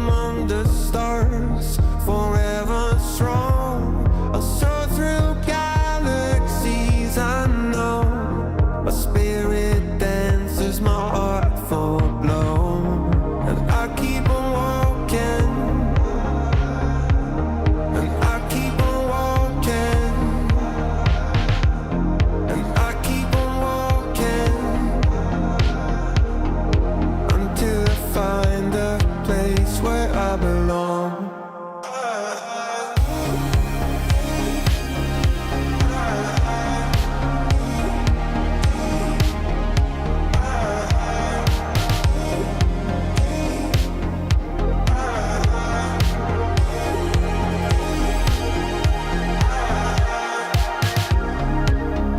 among the stars, forever strong. I'll soar through galaxies, I know. My spirit dances, my heart full blown, and I keep on walking, and I keep on walking, and I keep on walking, until I find a place where I belong.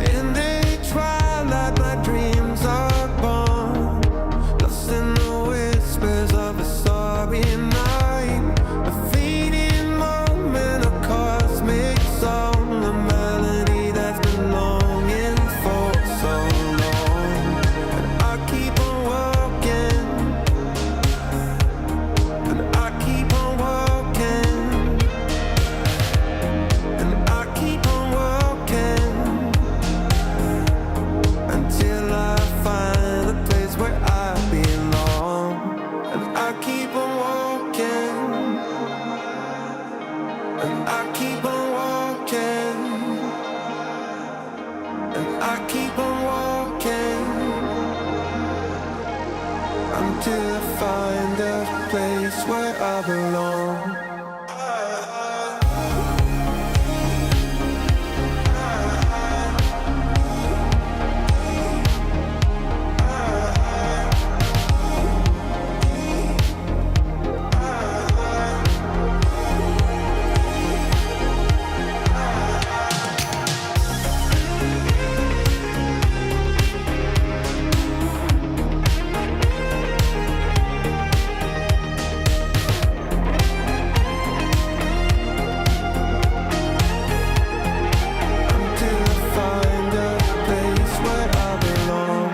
In the twilight, my dreams are born, lost in the whispers of a starry night. A fleeting moment, a cosmic song, a melody that's been longing for so long. And I keep on walking, and I keep on walking, and I keep on walking, until I find a place where I belong. And I keep on walking, and I keep on walking, and I keep on walking, until I find a place where I belong. Until I find a place where I belong.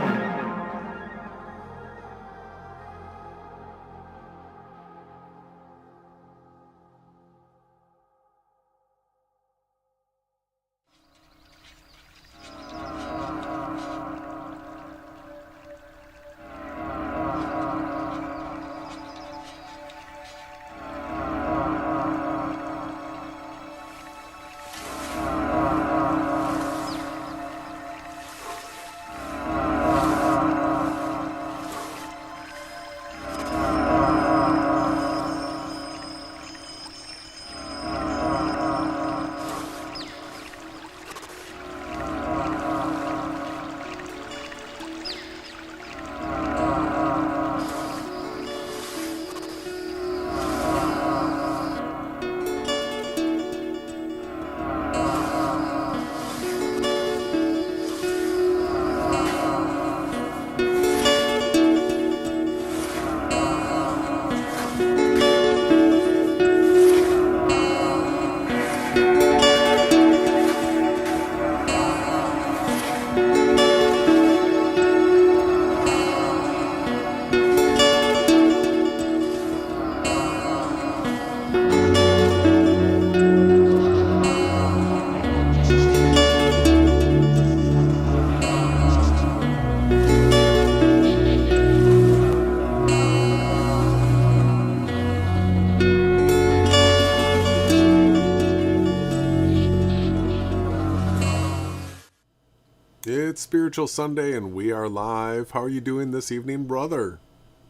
It's Spiritual Sunday and we are live. How are you doing this evening, brother?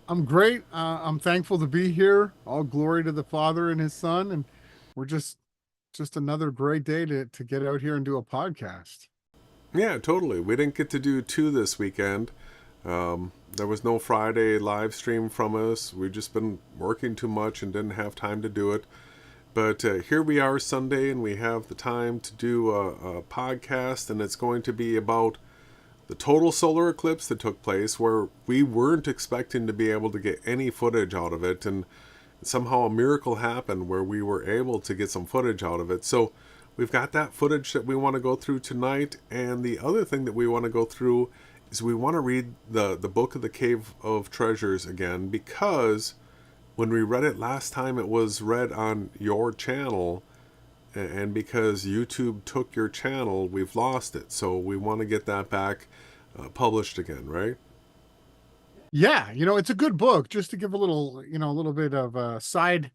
I'm great. I'm thankful to be here. All glory to the Father and His Son, and we're just another great day to get out here and do a podcast. Yeah, totally. We didn't get to do two this weekend. There was no Friday live stream from us. We've just been working too much and didn't have time to do it. But here we are Sunday, and we have the time to do a podcast, and it's going to be about the total solar eclipse that took place, where we weren't expecting to be able to get any footage out of it, and somehow a miracle happened where we were able to get some footage out of it. So we've got that footage that we want to go through tonight, and the other thing that we want to go through is we want to read the book of the Cave of Treasures again, because when we read it last time, it was read on your channel, and because YouTube took your channel, we've lost it. So we want to get that back published again, right? Yeah, it's a good book. Just to give a little, a little bit of side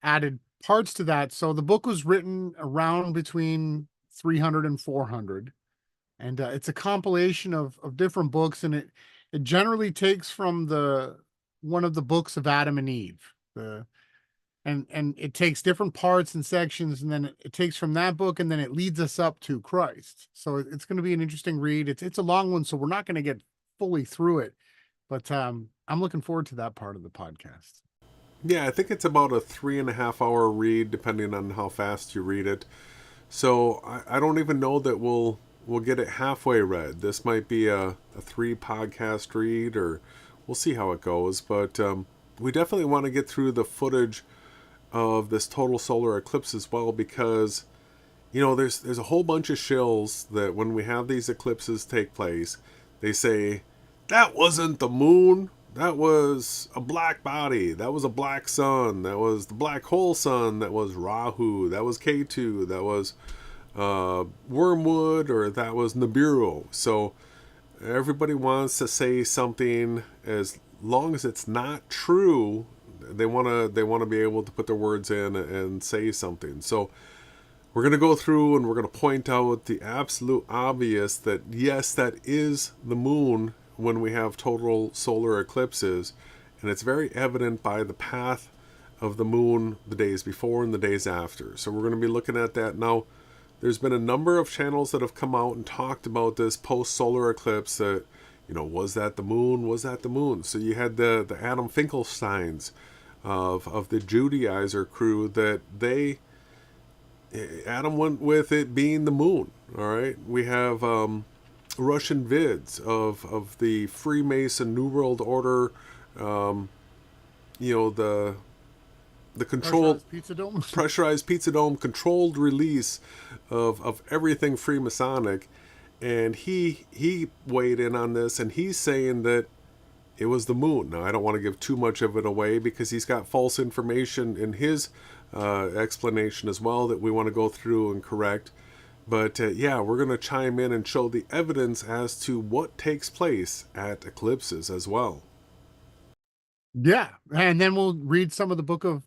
added parts to that. So the book was written around between 300 and 400, and it's a compilation of different books, and it generally takes from one of the books of Adam and Eve. And it takes different parts and sections, and then it takes from that book, and then it leads us up to Christ. So it's going to be an interesting read. It's a long one, so we're not going to get fully through it, but I'm looking forward to that part of the podcast. Yeah, I think it's about a 3.5 hour read, depending on how fast you read it. So I don't even know that we'll get it halfway read. This might be a 3 podcast read, or we'll see how it goes. But we definitely want to get through the footage of this total solar eclipse as well, because there's a whole bunch of shills that when we have these eclipses take place, they say that wasn't the moon, that was a black body, that was a black sun, that was the black hole sun, that was Rahu, that was K2, that was Wormwood, or that was Nibiru. So everybody wants to say something, as long as it's not true. They want to be able to put their words in and say something. So we're going to go through and we're going to point out the absolute obvious, that yes, that is the moon when we have total solar eclipses, and it's very evident by the path of the moon the days before and the days after. So we're going to be looking at that. Now, there's been a number of channels that have come out and talked about this post-solar eclipse, that was that the moon? Was that the moon? So you had the Adam Finkelsteins of the Judaizer crew, that Adam went with it being the moon. All right, we have Russian vids of the Freemason New World Order, the controlled pressurized pizza dome, controlled release of everything Freemasonic. And he weighed in on this, and he's saying that it was the moon. Now, I don't want to give too much of it away, because he's got false information in his explanation as well that we want to go through and correct. But yeah, we're going to chime in and show the evidence as to what takes place at eclipses as well. Yeah, and then we'll read some of the book of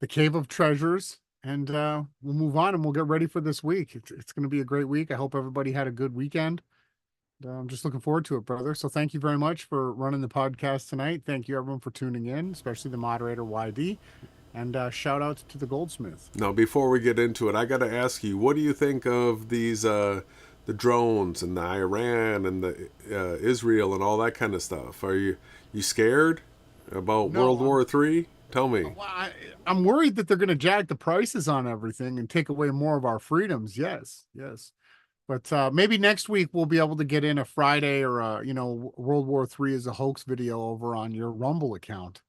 the Cave of Treasures, and we'll move on, and we'll get ready for this week. It's going to be a great week. I hope everybody had a good weekend. I'm just looking forward to it, brother. So thank you very much for running the podcast tonight. Thank you, everyone, for tuning in, especially the moderator, YD. And shout out to the Goldsmith. Now, before we get into it, I got to ask you, what do you think of these the drones and the Iran and the Israel and all that kind of stuff? Are you scared about World War III? Tell me. I'm worried that they're going to jack the prices on everything and take away more of our freedoms. Yes. But maybe next week we'll be able to get in a Friday or World War III is a hoax video over on your Rumble account.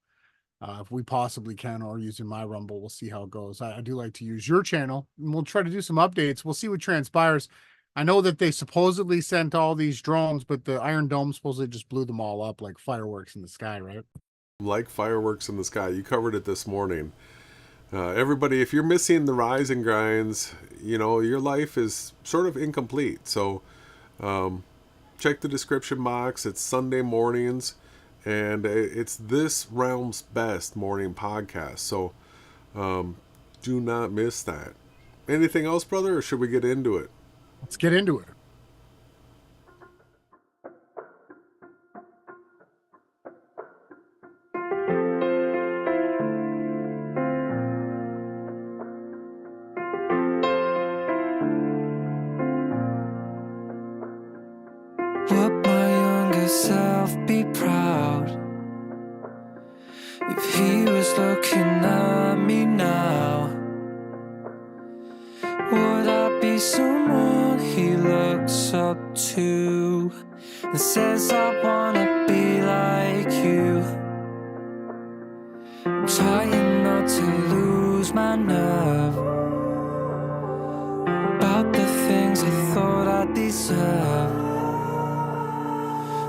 If we possibly can, or using my Rumble. We'll see how it goes. I do like to use your channel, and we'll try to do some updates. We'll see what transpires. I know that they supposedly sent all these drones, but the Iron Dome supposedly just blew them all up like fireworks in the sky, right? Like fireworks in the sky. You covered it this morning. Everybody, if you're missing the rise and grinds, your life is sort of incomplete. So check the description box. It's Sunday mornings, and it's this realm's best morning podcast. So do not miss that. Anything else, brother, or should we get into it? Let's get into it. Would my younger self be proud if he was looking at me now? Would I be someone he looks up to and says I wanna be like you? I'm trying not to lose my nerve about the things I thought I deserved.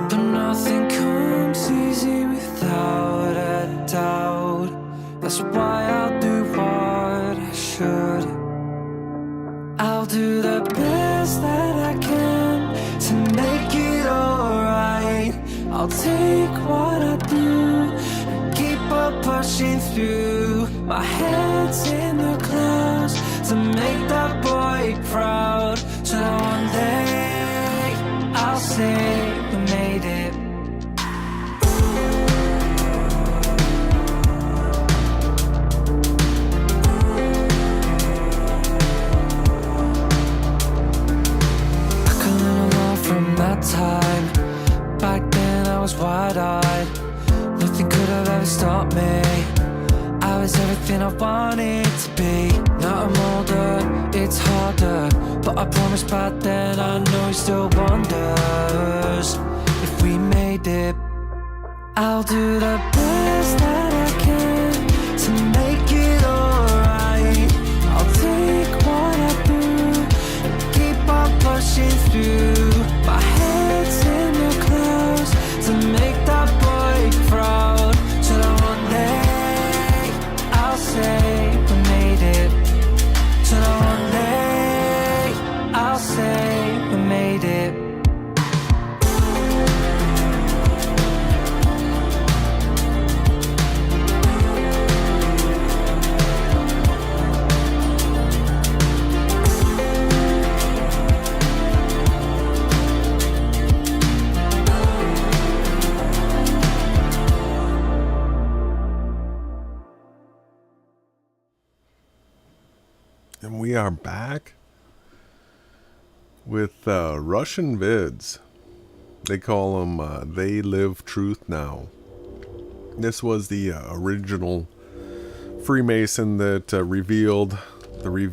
But nothing comes easy without a doubt. That's why I'll do what I should. I'll do the best that I can to make it alright. I'll take what I do and keep on pushing through. My head's in the clouds to make that boy proud. So one day I'll say we made it. Time back then I was wide-eyed. Nothing could have ever stopped me. I was everything I wanted to be. Now I'm older, it's harder, but I promise back then I know he still wonders if we made it. I'll do the best that I can to make it alright. I'll take what I do and keep on pushing through. My head's in the clouds to make that boy proud. So that one day I'll say we made it. So that one day I'll say we made it. And we are back with Russian vids. They call them They Live Truth Now. This was the original Freemason that revealed the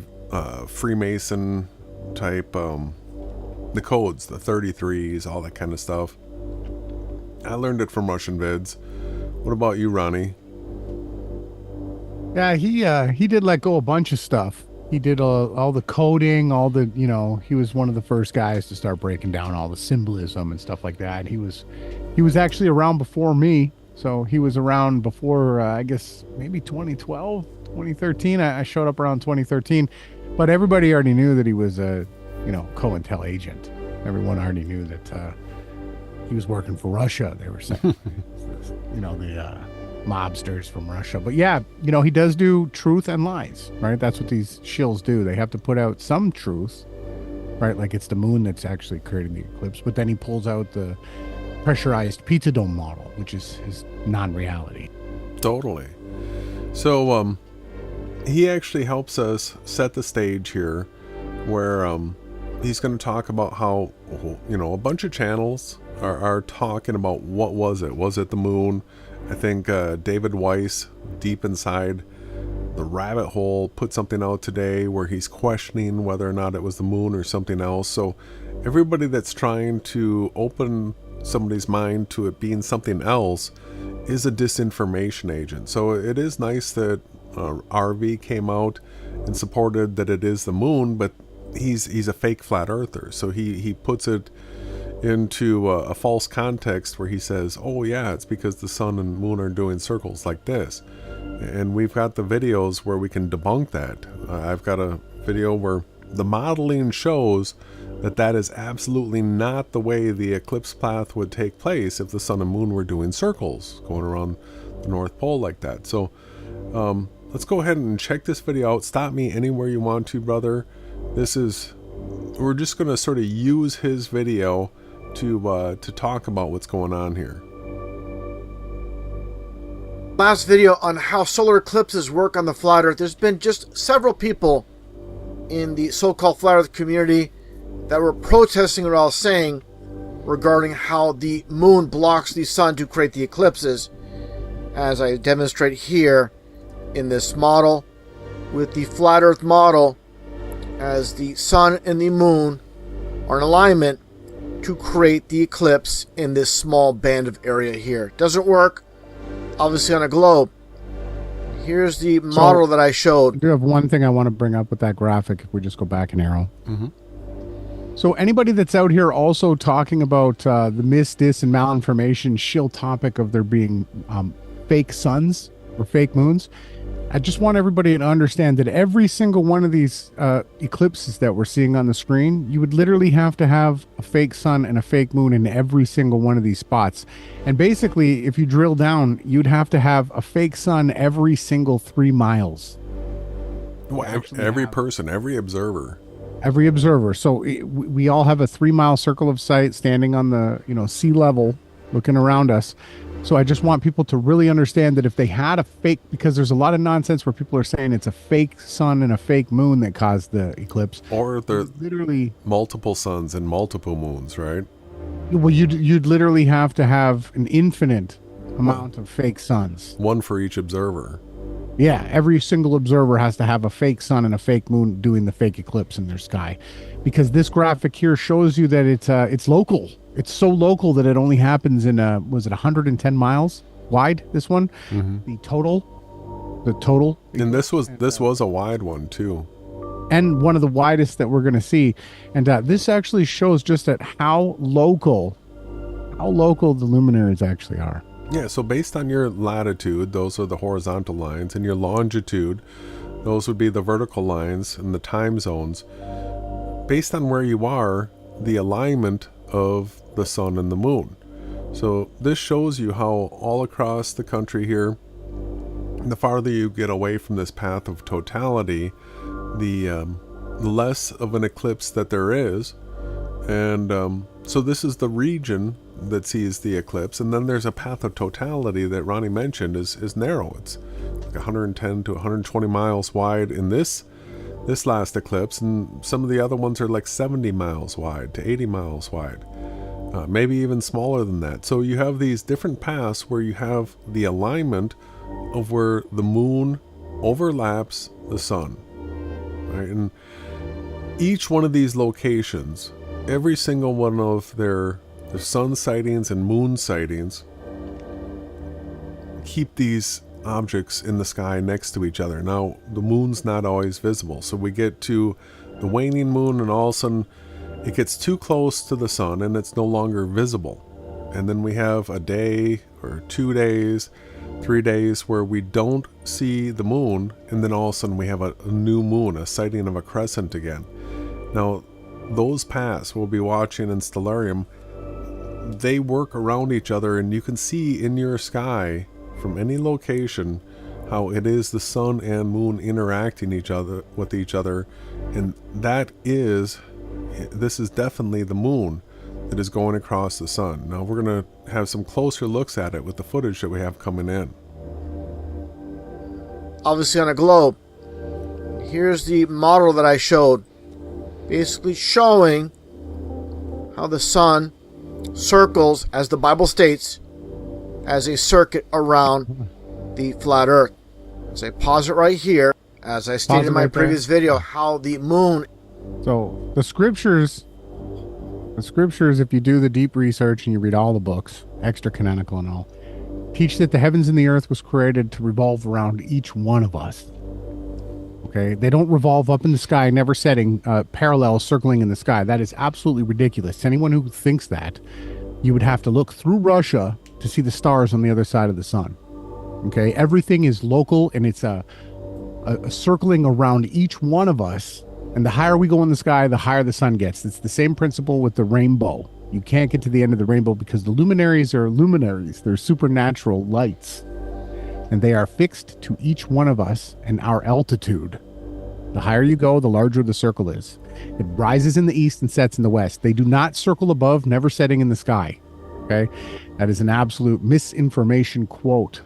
Freemason type, the codes, the 33s, all that kind of stuff. I learned it from Russian vids. What about you, Ronnie? Yeah, he did let go a bunch of stuff. He did all the coding, all the, he was one of the first guys to start breaking down all the symbolism and stuff like that. He was actually around before me. So he was around before, I guess, maybe 2012, 2013. I showed up around 2013. But everybody already knew that he was a, COINTEL agent. Everyone already knew that he was working for Russia. They were saying, the mobsters from Russia. But yeah, he does do truth and lies, right? That's what these shills do. They have to put out some truth, right? Like it's the moon that's actually creating the eclipse. But then he pulls out the pressurized pizza dome model, which is his non-reality. Totally. So he actually helps us set the stage here, where he's going to talk about how a bunch of channels are talking about what was it? Was it the moon? I think David Weiss, deep inside the rabbit hole, put something out today where he's questioning whether or not it was the moon or something else. So everybody that's trying to open somebody's mind to it being something else is a disinformation agent. So it is nice that RV came out and supported that it is the moon, but he's a fake flat earther. So he puts it into a false context where he says, oh yeah, it's because the sun and moon are doing circles like this. And we've got the videos where we can debunk that. I've got a video where the modeling shows that is absolutely not the way the eclipse path would take place if the sun and moon were doing circles going around the North Pole like that. So let's go ahead and check this video out. Stop me anywhere you want to, brother. We're just going to sort of use his video to talk about what's going on here. Last video on how solar eclipses work on the flat earth. There's been just several people in the so-called flat earth community that were protesting what I was saying regarding how the moon blocks the sun to create the eclipses, as I demonstrate here in this model with the flat earth model, as the sun and the moon are in alignment to create the eclipse in this small band of area here. Doesn't work, obviously, on a globe. Here's the model that I showed. I do have one thing I want to bring up with that graphic, if we just go back an arrow. Mm-hmm. So anybody that's out here also talking about the mis, dis, and malinformation shill topic of there being fake suns or fake moons, I just want everybody to understand that every single one of these eclipses that we're seeing on the screen, you would literally have to have a fake sun and a fake moon in every single one of these spots. And basically, if you drill down, you'd have to have a fake sun every single 3 miles. Well, every person, every observer. Every observer. So we all have a 3-mile circle of sight standing on the, sea level, looking around us. So I just want people to really understand that if they had a fake, because there's a lot of nonsense where people are saying it's a fake sun and a fake moon that caused the eclipse. Or they're literally multiple suns and multiple moons, right? Well, you'd literally have to have an infinite amount of fake suns. One for each observer. Yeah, every single observer has to have a fake sun and a fake moon doing the fake eclipse in their sky, because this graphic here shows you that it's local. It's so local that it only happens in was it 110 miles wide? This one, the total. And this was a wide one too, and one of the widest that we're going to see. And this actually shows just at how local the luminaries actually are. Yeah, so based on your latitude, those are the horizontal lines, and your longitude, those would be the vertical lines and the time zones. Based on where you are, the alignment of the sun and the moon. So this shows you how all across the country here, the farther you get away from this path of totality, the less of an eclipse that there is. And so this is the region that sees the eclipse, and then there's a path of totality that Ronnie mentioned is narrow. It's like 110 to 120 miles wide in this last eclipse, and some of the other ones are like 70 miles wide to 80 miles wide, maybe even smaller than that. So you have these different paths where you have the alignment of where the moon overlaps the sun, right? And each one of these locations, every single one of their sun sightings and moon sightings keep these objects in the sky next to each other. Now, the moon's not always visible, so we get to the waning moon and all of a sudden it gets too close to the sun and it's no longer visible. And then we have a day or 2 days, 3 days where we don't see the moon, and then all of a sudden we have a new moon, a sighting of a crescent again. Now, those paths we'll be watching in Stellarium, they work around each other, and you can see in your sky from any location how it is the sun and moon interacting with each other, and this is definitely the moon that is going across the sun. Now we're going to have some closer looks at it with the footage that we have coming in. Obviously on a globe, here's the model that I showed, basically showing how the sun circles, as the Bible states, as a circuit around the flat earth. So I pause it right here, as I stated in my previous video, how the moon. So the scriptures, if you do the deep research and you read all the books, extra canonical and all, teach that the heavens and the earth was created to revolve around each one of us. Okay, they don't revolve up in the sky, never setting, parallel circling in the sky. That is absolutely ridiculous. Anyone who thinks that, you would have to look through Russia to see the stars on the other side of the sun. Okay, everything is local, and it's a circling around each one of us. And the higher we go in the sky, the higher the sun gets. It's the same principle with the rainbow. You can't get to the end of the rainbow because the luminaries are luminaries. They're supernatural lights, and they are fixed to each one of us and our altitude. The higher you go, the larger the circle is. It rises in the east and sets in the west. They do not circle above, never setting in the sky. Okay? That is an absolute misinformation quote.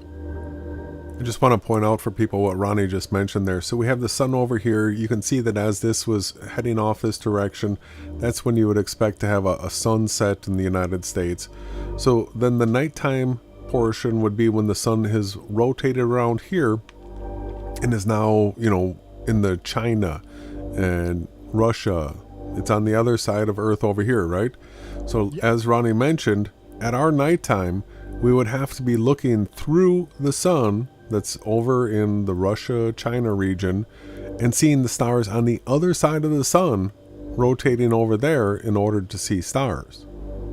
I just want to point out for people what Ronnie just mentioned there. So we have the sun over here. You can see that as this was heading off this direction, that's when you would expect to have a sunset in the United States. So then the nighttime portion would be when the sun has rotated around here and is now, in the China and Russia. It's on the other side of Earth over here, right? So as Ronnie mentioned, at our nighttime, we would have to be looking through the sun that's over in the Russia-China region and seeing the stars on the other side of the sun rotating over there in order to see stars.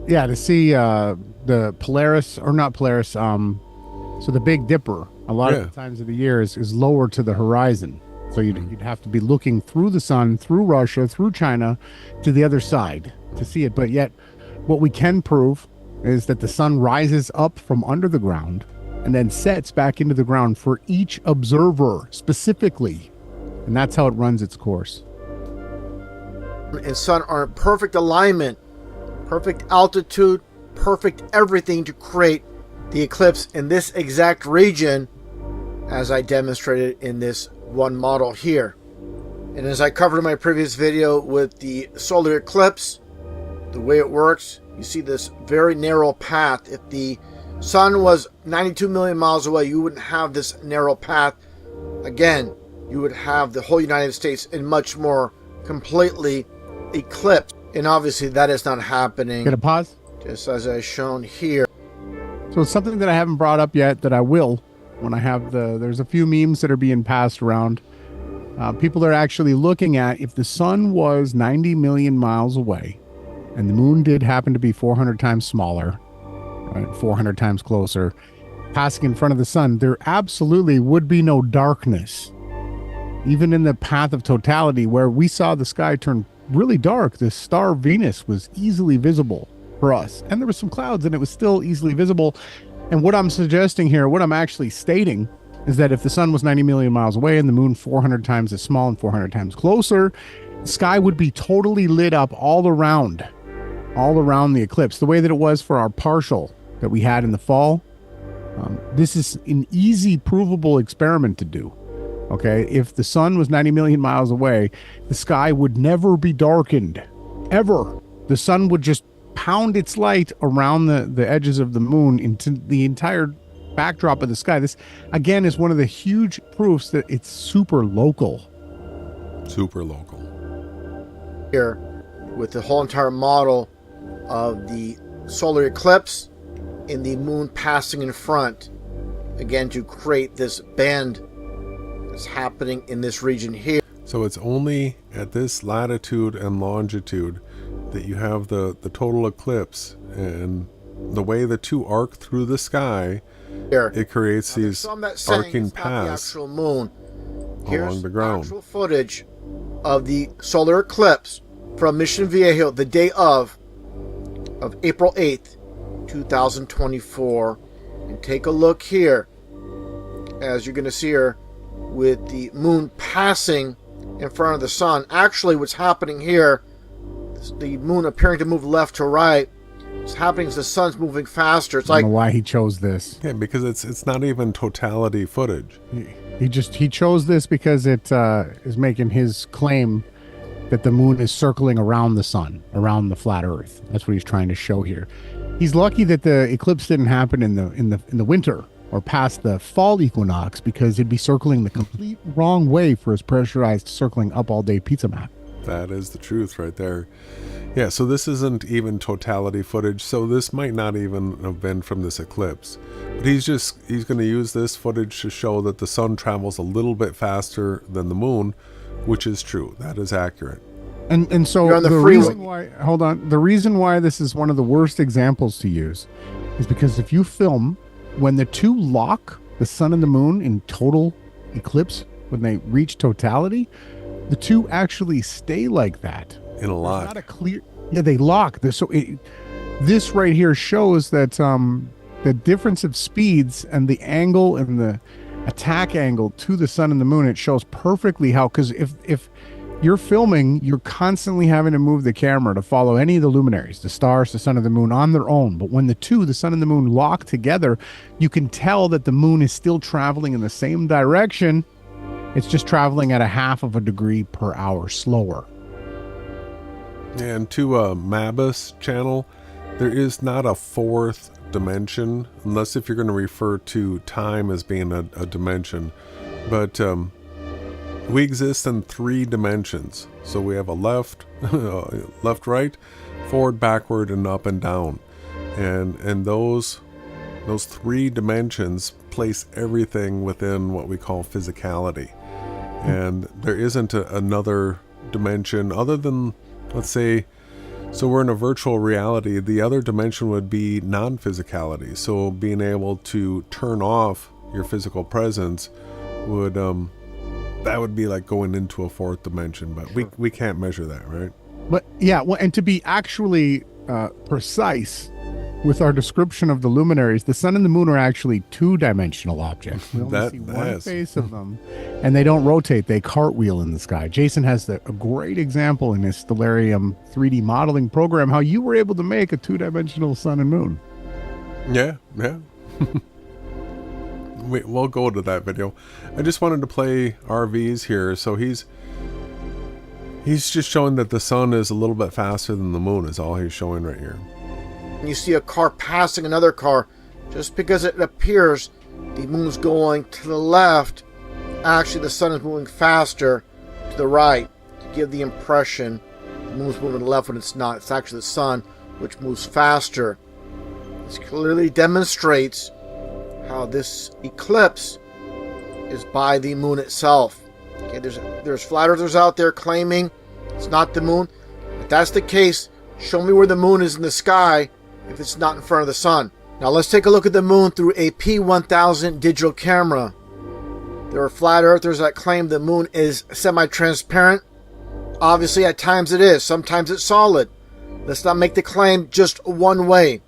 Yeah, to see the Polaris, or not Polaris, so the Big Dipper a lot Yeah. of the times of the year is lower to the horizon. So you'd have to be looking through the sun, through Russia, through China, to the other side to see it. But yet, what we can prove is that the sun rises up from under the ground and then sets back into the ground for each observer specifically. And that's how it runs its course. And sun are in perfect alignment, perfect altitude, perfect everything to create the eclipse in this exact region, as I demonstrated in this one model here. And as I covered in my previous video with the solar eclipse, the way it works, you see this very narrow path. If the sun was 92 million miles away, you wouldn't have this narrow path. Again, you would have the whole United States in much more completely eclipsed. And obviously that is not happening. Get a pause? Just as I've shown here. So it's something that I haven't brought up yet that I will when I have there's a few memes that are being passed around. People are actually looking at if the sun was 90 million miles away and the moon did happen to be 400 times smaller, right, 400 times closer, passing in front of the sun, there absolutely would be no darkness. Even in the path of totality where we saw the sky turn really dark, the star Venus was easily visible for us. And there were some clouds and it was still easily visible. And what I'm suggesting here, what I'm actually stating, is that if the sun was 90 million miles away and the moon 400 times as small and 400 times closer, the sky would be totally lit up all around the eclipse, the way that it was for our partial that we had in the fall. This is an easy, provable experiment to do. Okay, if the sun was 90 million miles away, the sky would never be darkened, ever. The sun would just pound its light around the edges of the moon into the entire backdrop of the sky. This, again, is one of the huge proofs that it's super local. Super local. Here, with the whole entire model of the solar eclipse and the moon passing in front, again, to create this band that's happening in this region here. So it's only at this latitude and longitude that you have the total eclipse, and the way the two arc through the sky, Here. it creates Now, there's these some that saying arcing it's not the paths actual moon. along the ground. Actual footage of the solar eclipse from Mission Viejo, the day of April 8th, 2024. And take a look here, as you're going to see here, with the moon passing in front of the sun. Actually, what's happening here, the moon appearing to move left to right, what's happening is the sun's moving faster. It's I like, don't know why he chose this. Yeah, because it's not even totality footage. He chose this because it is making his claim that the moon is circling around the sun, around the flat Earth. That's what he's trying to show here. He's lucky that the eclipse didn't happen in the winter or past the fall equinox, because it'd be circling the complete wrong way for his pressurized circling up all day pizza map. That is the truth right there. Yeah, so this isn't even totality footage, so this might not even have been from this eclipse. But he's going to use this footage to show that the sun travels a little bit faster than the moon, which is true. That is accurate. And so You're on the the freeway. reason why, hold on, the reason why this is one of the worst examples to use is because if you film when the two lock, the sun and the moon, in total eclipse, when they reach totality, the two actually stay like that. In a lot. Not a clear, yeah, they lock. This right here shows that the difference of speeds and the angle and the attack angle to the sun and the moon, it shows perfectly how, because if you're filming, you're constantly having to move the camera to follow any of the luminaries, the stars, the sun and the moon, on their own. But when the sun and the moon, lock together, you can tell that the moon is still traveling in the same direction. It's just traveling at a half of a degree per hour slower. And to Mabus channel, there is not a fourth dimension, unless if you're going to refer to time as being a dimension. But we exist in 3 dimensions. So we have a left, left, right, forward, backward, and up and down. And those 3 dimensions place everything within what we call physicality. And there isn't another dimension other than, let's say, so we're in a virtual reality. The other dimension would be non-physicality. So being able to turn off your physical presence would that would be like going into a fourth dimension, but we can't measure that, right? But yeah, well, and to be actually precise with our description of the luminaries, the sun and the moon are actually two-dimensional objects. We only see one face of them, and they don't rotate. They cartwheel in the sky. Jason has a great example in his Stellarium 3D modeling program how you were able to make a two-dimensional sun and moon. Yeah. We'll go to that video. I just wanted to play RVs here. So he's just showing that the sun is a little bit faster than the moon is all he's showing right here. And you see a car passing another car. Just because it appears the moon's going to the left, actually the sun is moving faster to the right to give the impression the moon's moving to the left when it's not. It's actually the sun which moves faster. This clearly demonstrates how this eclipse is by the moon itself. Okay, there's flat earthers out there claiming it's not the moon. If that's the case, show me where the moon is in the sky if it's not in front of the sun. Now let's take a look at the moon through a P1000 digital camera. There are flat earthers that claim the moon is semi-transparent. Obviously at times it is, sometimes it's solid. Let's not make the claim just one way.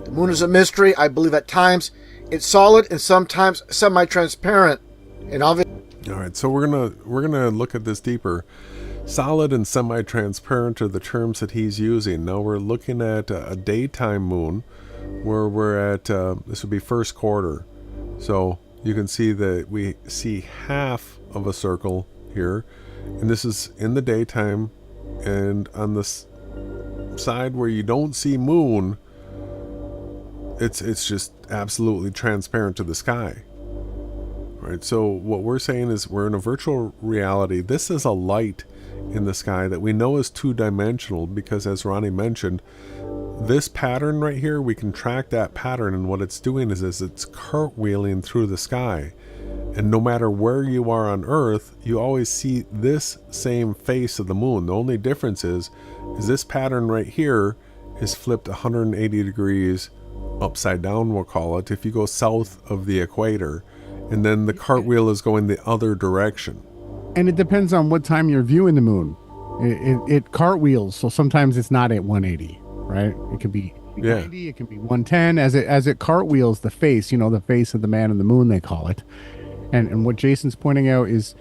The moon is a mystery. I believe at times it's solid and sometimes semi-transparent. And obviously, all right, so we're gonna look at this deeper. Solid and semi-transparent are the terms that he's using. Now we're looking at a daytime moon, where we're at this would be first quarter. So you can see that we see half of a circle here, and this is in the daytime. And on this side where you don't see moon, it's just absolutely transparent to the sky. Right, so what we're saying is we're in a virtual reality. This is a light in the sky that we know is two-dimensional because, as Ronnie mentioned, this pattern right here, we can track that pattern, and what it's doing is it's cartwheeling through the sky. And no matter where you are on Earth, you always see this same face of the moon. The only difference is this pattern right here is flipped 180 degrees upside down, we'll call it, if you go south of the equator. And then the cartwheel is going the other direction. And it depends on what time you're viewing the moon. It cartwheels, so sometimes it's not at 180, right? It could be 90, it can be 110. As it cartwheels the face, the face of the man in the moon, they call it. And what Jason's pointing out is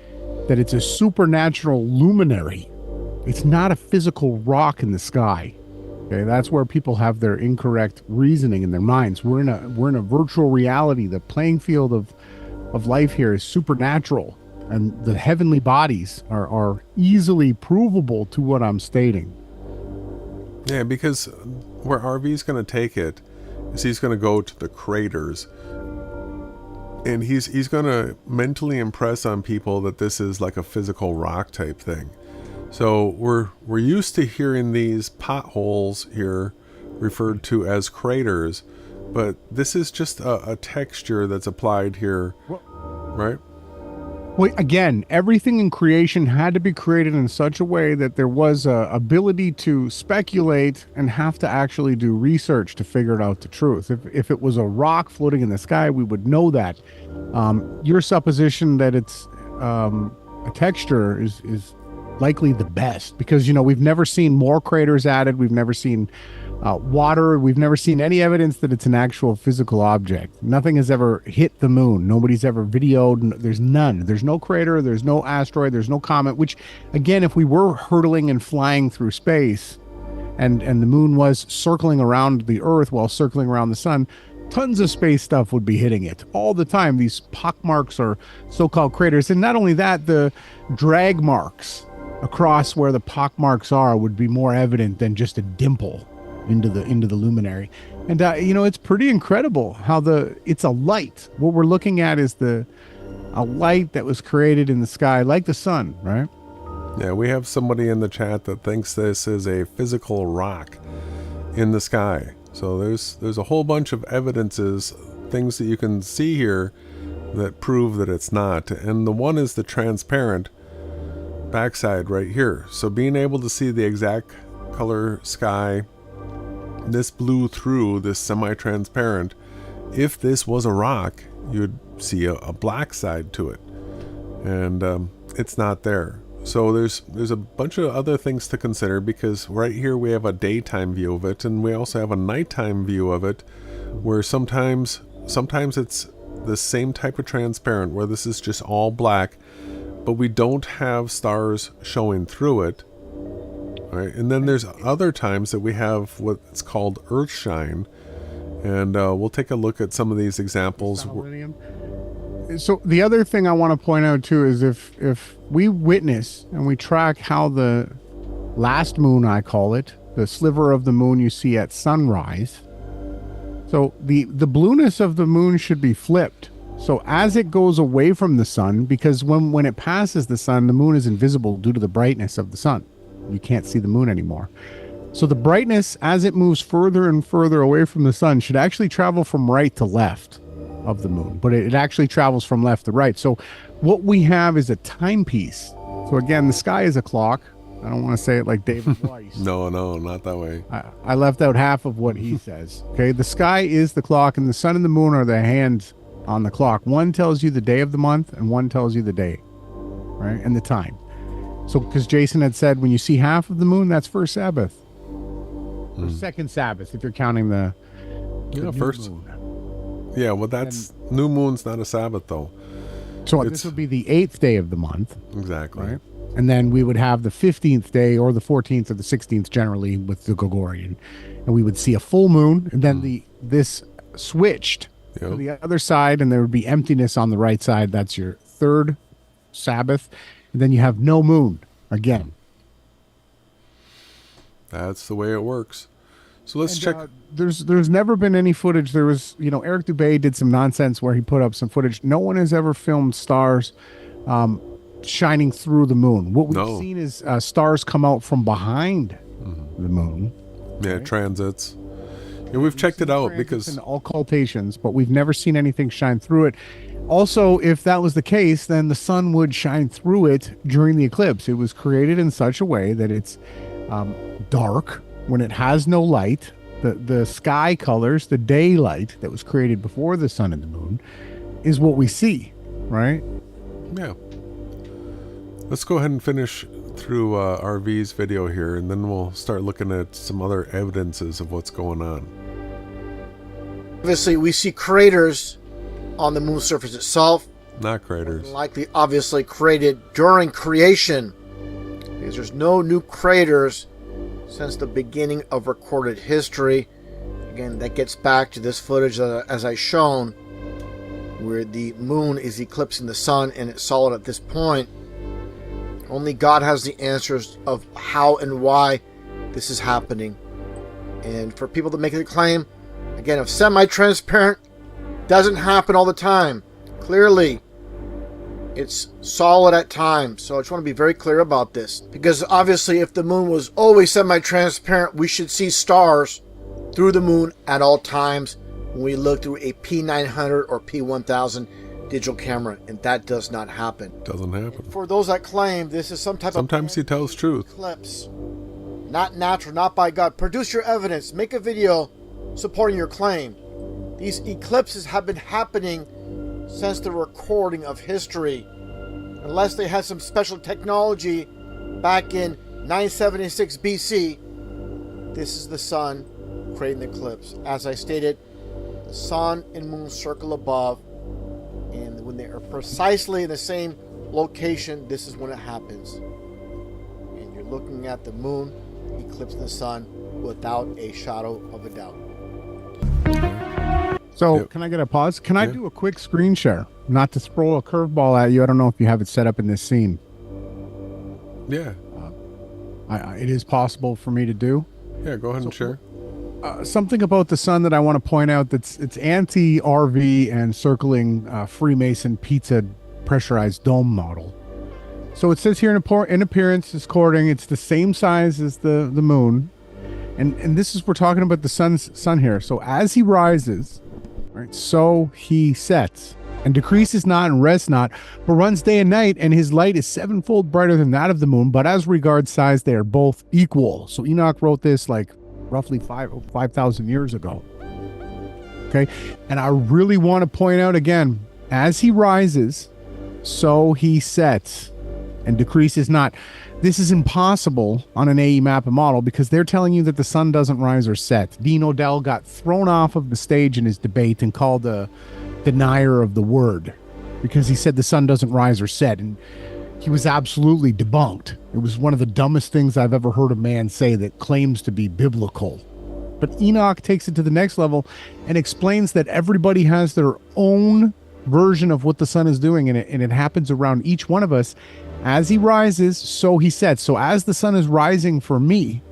that it's a supernatural luminary. It's not a physical rock in the sky. Okay, that's where people have their incorrect reasoning in their minds. We're in a virtual reality. The playing field of life here is supernatural, and the heavenly bodies are easily provable to what I'm stating. Yeah, because where RV's going to take it is he's going to go to the craters, and he's going to mentally impress on people that this is like a physical rock type thing. So we're used to hearing these potholes here referred to as craters, but this is just a texture that's applied here, right? Well, again, everything in creation had to be created in such a way that there was a ability to speculate and have to actually do research to figure out the truth. If it was a rock floating in the sky, we would know that. Your supposition that it's a texture is likely the best, because we've never seen more craters added. We've never seen water. We've never seen any evidence that it's an actual physical object. Nothing has ever hit the moon. Nobody's ever videoed. There's none. There's no crater. There's no asteroid. There's no comet, which, again, if we were hurtling and flying through space and the moon was circling around the Earth while circling around the sun, tons of space stuff would be hitting it all the time. These pockmarks are so-called craters. And not only that, the drag marks across where the pockmarks are would be more evident than just a dimple into the luminary. And it's pretty incredible how it's a light. What we're looking at is a light that was created in the sky like the sun, right? Yeah, we have somebody in the chat that thinks this is a physical rock in the sky. So there's a whole bunch of evidences, things that you can see here that prove that it's not. And the one is the transparent backside right here. So being able to see the exact color sky, this blew through this semi-transparent. If this was a rock, you'd see a black side to it, and it's not there. So there's a bunch of other things to consider, because right here we have a daytime view of it, and we also have a nighttime view of it, where sometimes it's the same type of transparent, where this is just all black, but we don't have stars showing through it. Right? And then there's other times that we have what's called earth shine, and we'll take a look at some of these examples. So the other thing I want to point out too is if we witness and we track how the last moon, I call it, the sliver of the moon you see at sunrise. So the blueness of the moon should be flipped. So as it goes away from the sun, because when it passes the sun, the moon is invisible due to the brightness of the sun. You can't see the moon anymore. So the brightness, as it moves further and further away from the sun, should actually travel from right to left of the moon, but it actually travels from left to right. So what we have is a timepiece. So again, the sky is a clock. I don't want to say it like David Weiss. No, not that way. I left out half of what he says. Okay, the sky is the clock, and the sun and the moon are the hands on the clock. One tells you the day of the month, and one tells you the day, right, and the time. So because Jason had said when you see half of the moon, that's first Sabbath. Or second Sabbath, if you're counting the first moon. Yeah, well, that's new moon's not a Sabbath though. So this would be the 8th day of the month. Exactly. Right? And then we would have the 15th day or the 14th or the 16th generally with the Gregorian. And we would see a full moon, and then this switched to the other side, and there would be emptiness on the right side. That's your third Sabbath. And then you have no moon again. That's the way it works. So let's check. There's never been any footage. There was, Eric Dubé did some nonsense where he put up some footage. No one has ever filmed stars shining through the moon. What we've seen is stars come out from behind the moon. Yeah, right? Transits. And we've checked it out because and occultations, but we've never seen anything shine through it. Also, if that was the case, then the sun would shine through it during the eclipse. It was created in such a way that it's dark when it has no light. The sky colors, the daylight that was created before the sun and the moon, is what we see, right? Yeah. Let's go ahead and finish through RV's video here, and then we'll start looking at some other evidences of what's going on. Obviously, we see craters on the moon's surface itself. Not craters. Likely, obviously, created during creation, because there's no new craters since the beginning of recorded history. Again, that gets back to this footage as I shown, where the moon is eclipsing the sun and it's solid at this point. Only God has the answers of how and why this is happening. And for people to make the claim, again, of semi-transparent, doesn't happen all the time. Clearly, it's solid at times. So I just want to be very clear about this. Because obviously, if the moon was always semi-transparent, we should see stars through the moon at all times when we look through a P900 or P1000 digital camera, and that does not happen. Doesn't happen. For those that claim this is some type Sometimes he tells truth. Eclipse, not natural, not by God. Produce your evidence. Make a video supporting your claim. These eclipses have been happening since the recording of history. Unless they had some special technology back in 976 BC, this is the sun creating the eclipse. As I stated, the sun and moon circle above, and when they are precisely in the same location, this is when it happens. And you're looking at the moon eclipsing the sun without a shadow of a doubt. So Can I get a pause? Can I do a quick screen share? Not to throw a curveball at you. I don't know if you have it set up in this scene. Yeah. It is possible for me to do. Yeah, go ahead and share. Something about the sun that I want to point out that's it's anti-RV and circling Freemason pizza pressurized dome model. So it says here in appearance, it's according, it's the same size as the moon. And this is, we're talking about the sun here. So as he rises, right, so he sets and decreases not and rests not, but runs day and night, and his light is sevenfold brighter than that of the moon. But as regards size, they are both equal. So Enoch wrote this like roughly 5,000 years ago. Okay. And I really want to point out again, as he rises, so he sets and decreases not. This is impossible on an AE map and model because they're telling you that the sun doesn't rise or set. Dean O'Dell got thrown off of the stage in his debate and called a denier of the word because he said the sun doesn't rise or set. And he was absolutely debunked. It was one of the dumbest things I've ever heard a man say that claims to be biblical. But Enoch takes it to the next level and explains that everybody has their own version of what the sun is doing, and it happens around each one of us. As he rises, so he sets. So as the sun is rising for me,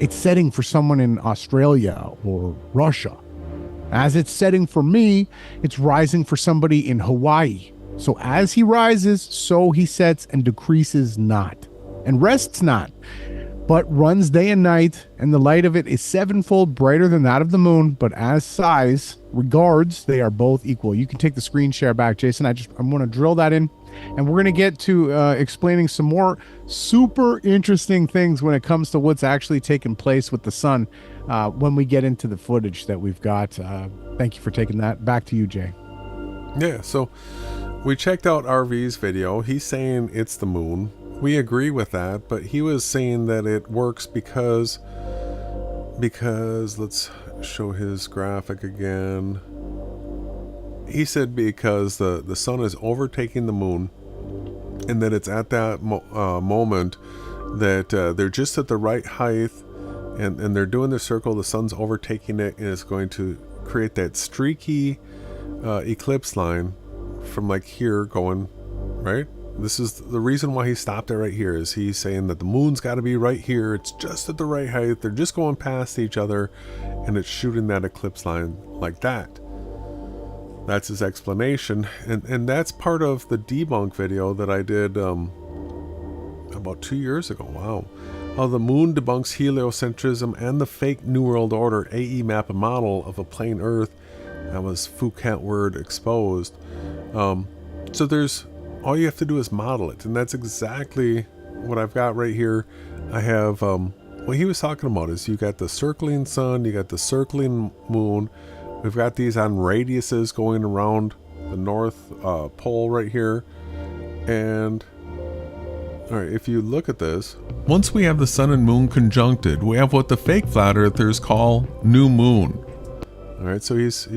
it's setting for someone in Australia or Russia. As it's setting for me, it's rising for somebody in Hawaii. So as he rises, so he sets and decreases not, and rests not, but runs day and night, and the light of it is sevenfold brighter than that of the moon, but as size regards, they are both equal. You can take the screen share back, Jason. I'm going to drill that in, and we're going to get to explaining some more super interesting things when it comes to what's actually taking place with the sun when we get into the footage that we've got. Thank you for taking that. Back to you, Jay. Yeah, so we checked out RV's video. He's saying it's the moon. We agree with that, but he was saying that it works because let's show his graphic again. He said because the sun is overtaking the moon, and that it's at that moment that they're just at the right height, and they're doing the circle, the sun's overtaking it, and it's going to create that streaky eclipse line from like here going, right? This is the reason why he stopped it right here, is he's saying that the moon's got to be right here. It's just at the right height. They're just going past each other, and it's shooting that eclipse line like that. That's his explanation. And that's part of the debunk video that I did about 2 years ago. Wow. How the moon debunks heliocentrism and the fake New World Order AE map and model of a plain Earth. That was Foucault word exposed. So there's, all you have to do is model it, and that's exactly what I've got right here. I have what he was talking about is you got the circling sun, you got the circling moon. We've got these on radiuses going around the North Pole right here. And all right, if you look at this, once we have the sun and moon conjuncted, we have what the fake flat earthers call new moon. All right, so he's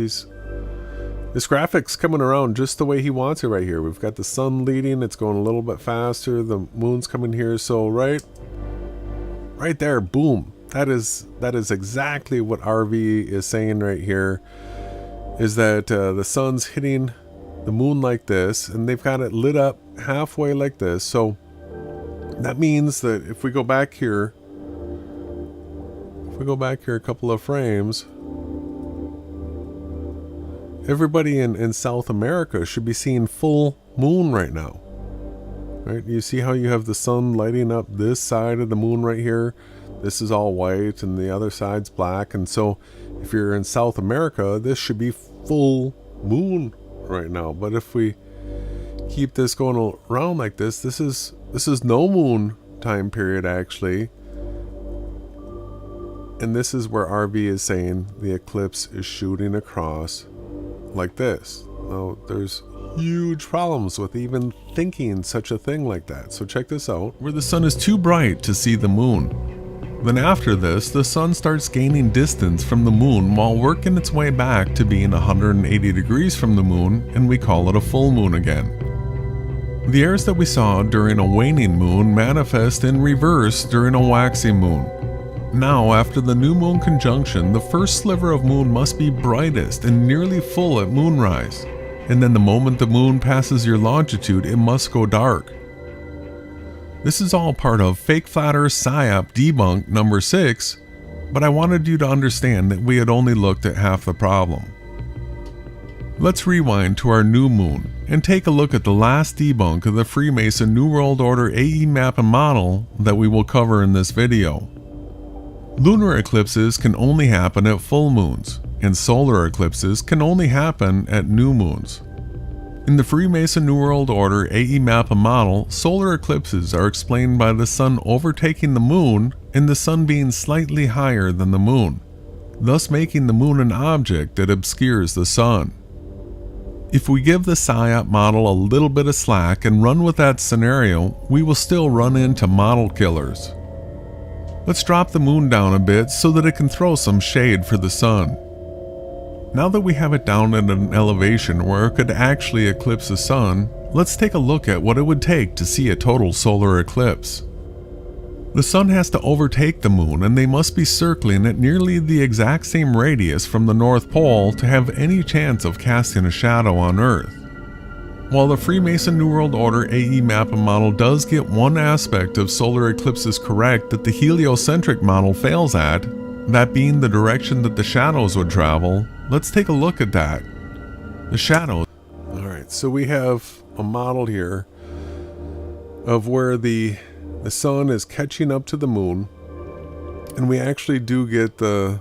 this graphic's coming around just the way he wants it right here. We've got the sun leading, it's going a little bit faster, the moon's coming here, so right there, boom. That is exactly what RV is saying right here, is that the sun's hitting the moon like this, and they've got it lit up halfway like this. So that means that if we go back here a couple of frames, everybody in South America should be seeing full moon right now. Right? You see how you have the sun lighting up this side of the moon right here? This is all white and the other side's black. And so if you're in South America, this should be full moon right now. But if we keep this going around like this, this is no moon time period actually. And this is where RV is saying the eclipse is shooting across like this. Now there's huge problems with even thinking such a thing like that. So check this out. Where the sun is too bright to see the moon. Then after this, the sun starts gaining distance from the moon while working its way back to being 180 degrees from the moon, and we call it a full moon again. The errors that we saw during a waning moon manifest in reverse during a waxing moon. Now, after the new moon conjunction, the first sliver of moon must be brightest and nearly full at moonrise, and then the moment the moon passes your longitude, it must go dark. This is all part of Fake Flat Earth PSYOP debunk number 6, but I wanted you to understand that we had only looked at half the problem. Let's rewind to our new moon and take a look at the last debunk of the Freemason New World Order AE map and model that we will cover in this video. Lunar eclipses can only happen at full moons, and solar eclipses can only happen at new moons. In the Freemason New World Order AE map and model, solar eclipses are explained by the sun overtaking the moon and the sun being slightly higher than the moon. thus making the moon an object that obscures the sun. If we give the PSYOP model a little bit of slack and run with that scenario, we will still run into model killers. Let's drop the moon down a bit so that it can throw some shade for the sun. Now that we have it down at an elevation where it could actually eclipse the sun, let's take a look at what it would take to see a total solar eclipse. The sun has to overtake the moon, and they must be circling at nearly the exact same radius from the North Pole to have any chance of casting a shadow on Earth. While the Freemason New World Order AE Mappa model does get one aspect of solar eclipses correct that the heliocentric model fails at, that being the direction that the shadows would travel, let's take a look at that. The shadows. Alright, so we have a model here of where the sun is catching up to the moon, and we actually do get the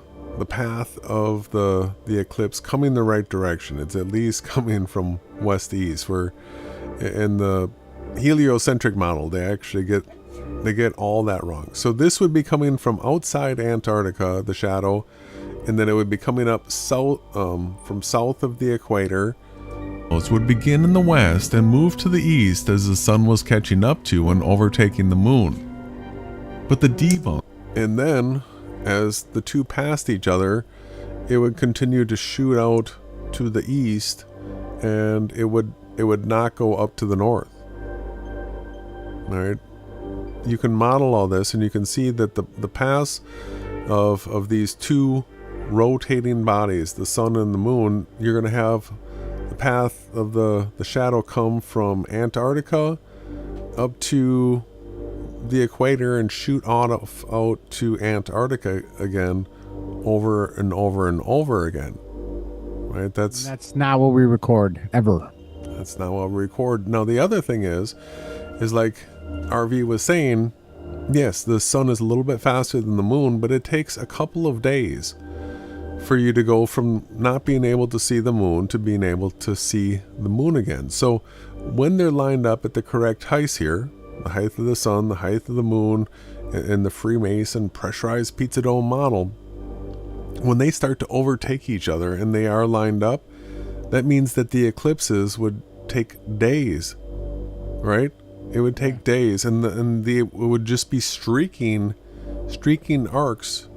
path of the eclipse coming the right direction. It's at least coming from west to east, where in the heliocentric model they get all that wrong. So this would be coming from outside Antarctica, the shadow, and then it would be coming up south from south of the equator. It would begin in the west and move to the east as the sun was catching up to and overtaking the moon. But the debunk, and then as the two passed each other, it would continue to shoot out to the east, and it would not go up to the north. All right, you can model all this, and you can see that the paths of these two rotating bodies, the sun and the moon, you're going to have the path of the shadow come from Antarctica up to the equator and shoot out to Antarctica again, over and over and over again. Right? That's not what we record ever. That's not what we record. Now the other thing is like RV was saying, yes, the sun is a little bit faster than the moon, but it takes a couple of days for you to go from not being able to see the moon to being able to see the moon again. So when they're lined up at the correct heights here, the height of the sun, the height of the moon, and the Freemason pressurized pizza dome model, when they start to overtake each other and they are lined up, that means that the eclipses would take days, right? It would take days, and it would just be streaking arcs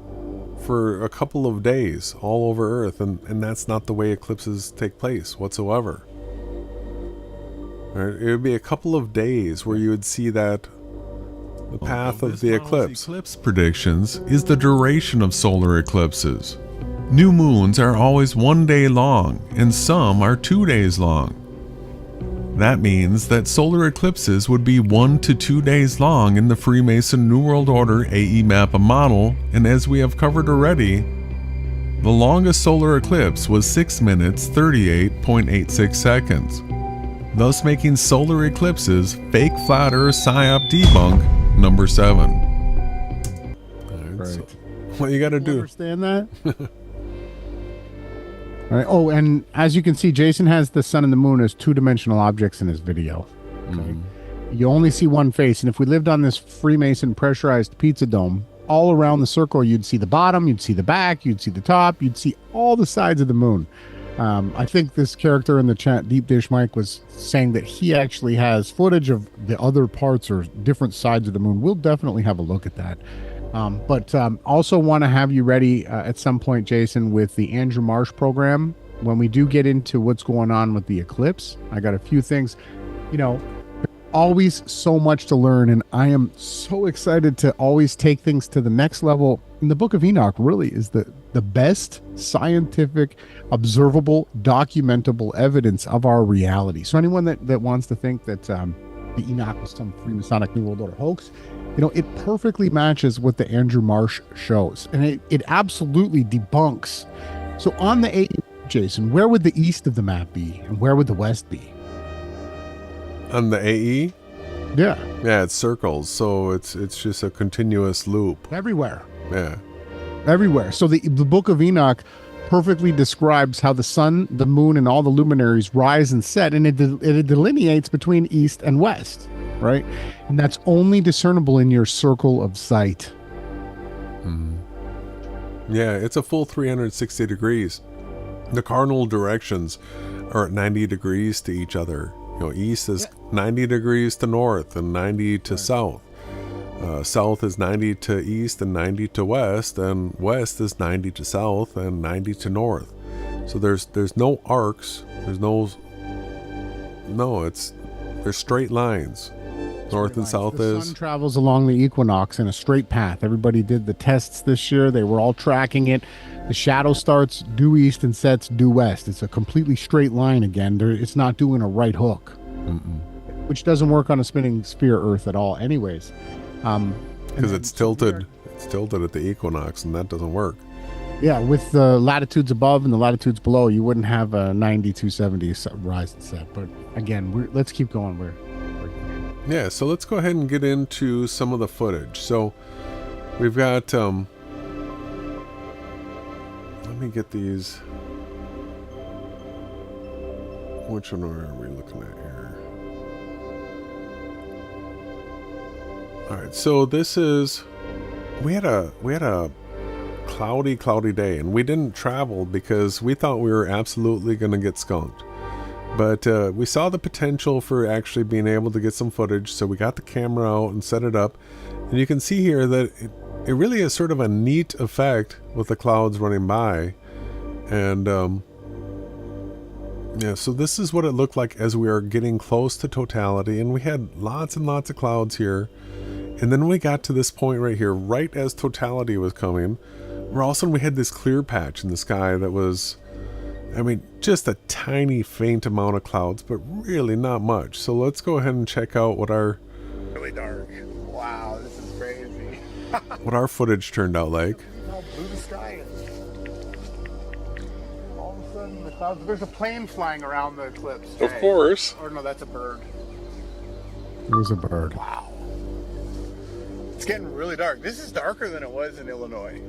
for a couple of days all over Earth, and that's not the way eclipses take place whatsoever. Right? It would be a couple of days where you would see that the path of the eclipse. Eclipse predictions is the duration of solar eclipses. New moons are always 1 day long, and some are 2 days long. That means that solar eclipses would be 1 to 2 days long in the Freemason New World Order AE Mappa model, and as we have covered already, the longest solar eclipse was 6 minutes 38.86 seconds, thus making solar eclipses fake flat earth PSYOP debunk number 7. Right. So, what you gotta do? Understand that? All right. Oh, and as you can see, Jason has the sun and the moon as two-dimensional objects in his video. Okay? Mm-hmm. You only see one face, and if we lived on this Freemason pressurized pizza dome, all around the circle, you'd see the bottom, you'd see the back, you'd see the top, you'd see all the sides of the moon. I think this character in the chat, Deep Dish Mike, was saying that he actually has footage of the other parts or different sides of the moon. We'll definitely have a look at that. But also want to have you ready at some point, Jason, with the Andrew Marsh program. When we do get into what's going on with the eclipse, I got a few things. You know, always so much to learn, and I am so excited to always take things to the next level. And the Book of Enoch really is the best scientific, observable, documentable evidence of our reality. So anyone that wants to think that the Enoch was some Freemasonic New World Order hoax, you know, it perfectly matches what the Andrew Marsh shows, and it absolutely debunks. So on the AE, Jason, where would the east of the map be, and where would the west be? On the AE? Yeah. Yeah, it's circles, so it's just a continuous loop. Everywhere. Yeah. Everywhere. So the Book of Enoch perfectly describes how the sun, the moon, and all the luminaries rise and set, and it delineates between east and west, right? And that's only discernible in your circle of sight. Yeah, it's a full 360 degrees. The cardinal directions are at 90 degrees to each other. You know, east is 90 degrees to north and 90 to south. South is 90 to east and 90 to west, and west is 90 to south and 90 to north. So there's no arcs. There's there's straight lines. North and south the sun travels along the equinox in a straight path. Everybody did the tests this year. They were all tracking it. The shadow starts due east and sets due west. It's a completely straight line again. It's not doing a right hook, which doesn't work on a spinning sphere Earth at all anyways. Because it's tilted. It's tilted at the equinox, and that doesn't work. Yeah, with the latitudes above and the latitudes below, you wouldn't have a 90-270 rise and set. But again, let's keep going. Yeah, so let's go ahead and get into some of the footage. So we've got, let me get these. Which one are we looking at here? All right, so this is, we had a cloudy day, and we didn't travel because we thought we were absolutely going to get skunked. But we saw the potential for actually being able to get some footage, so we got the camera out and set it up. And you can see here that it really is sort of a neat effect with the clouds running by. And yeah, so this is what it looked like as we are getting close to totality. And we had lots and lots of clouds here. And then we got to this point right here, right as totality was coming, where all of a sudden we had this clear patch in the sky that was, I mean, just a tiny faint amount of clouds, but really not much. So let's go ahead and check out what our really dark. Wow, this is crazy. what our footage turned out like. How blue the sky is. All of a sudden, the clouds. There's a plane flying around the eclipse. Of course. Or no, that's a bird. There's a bird. Wow. It's getting really dark. This is darker than it was in Illinois.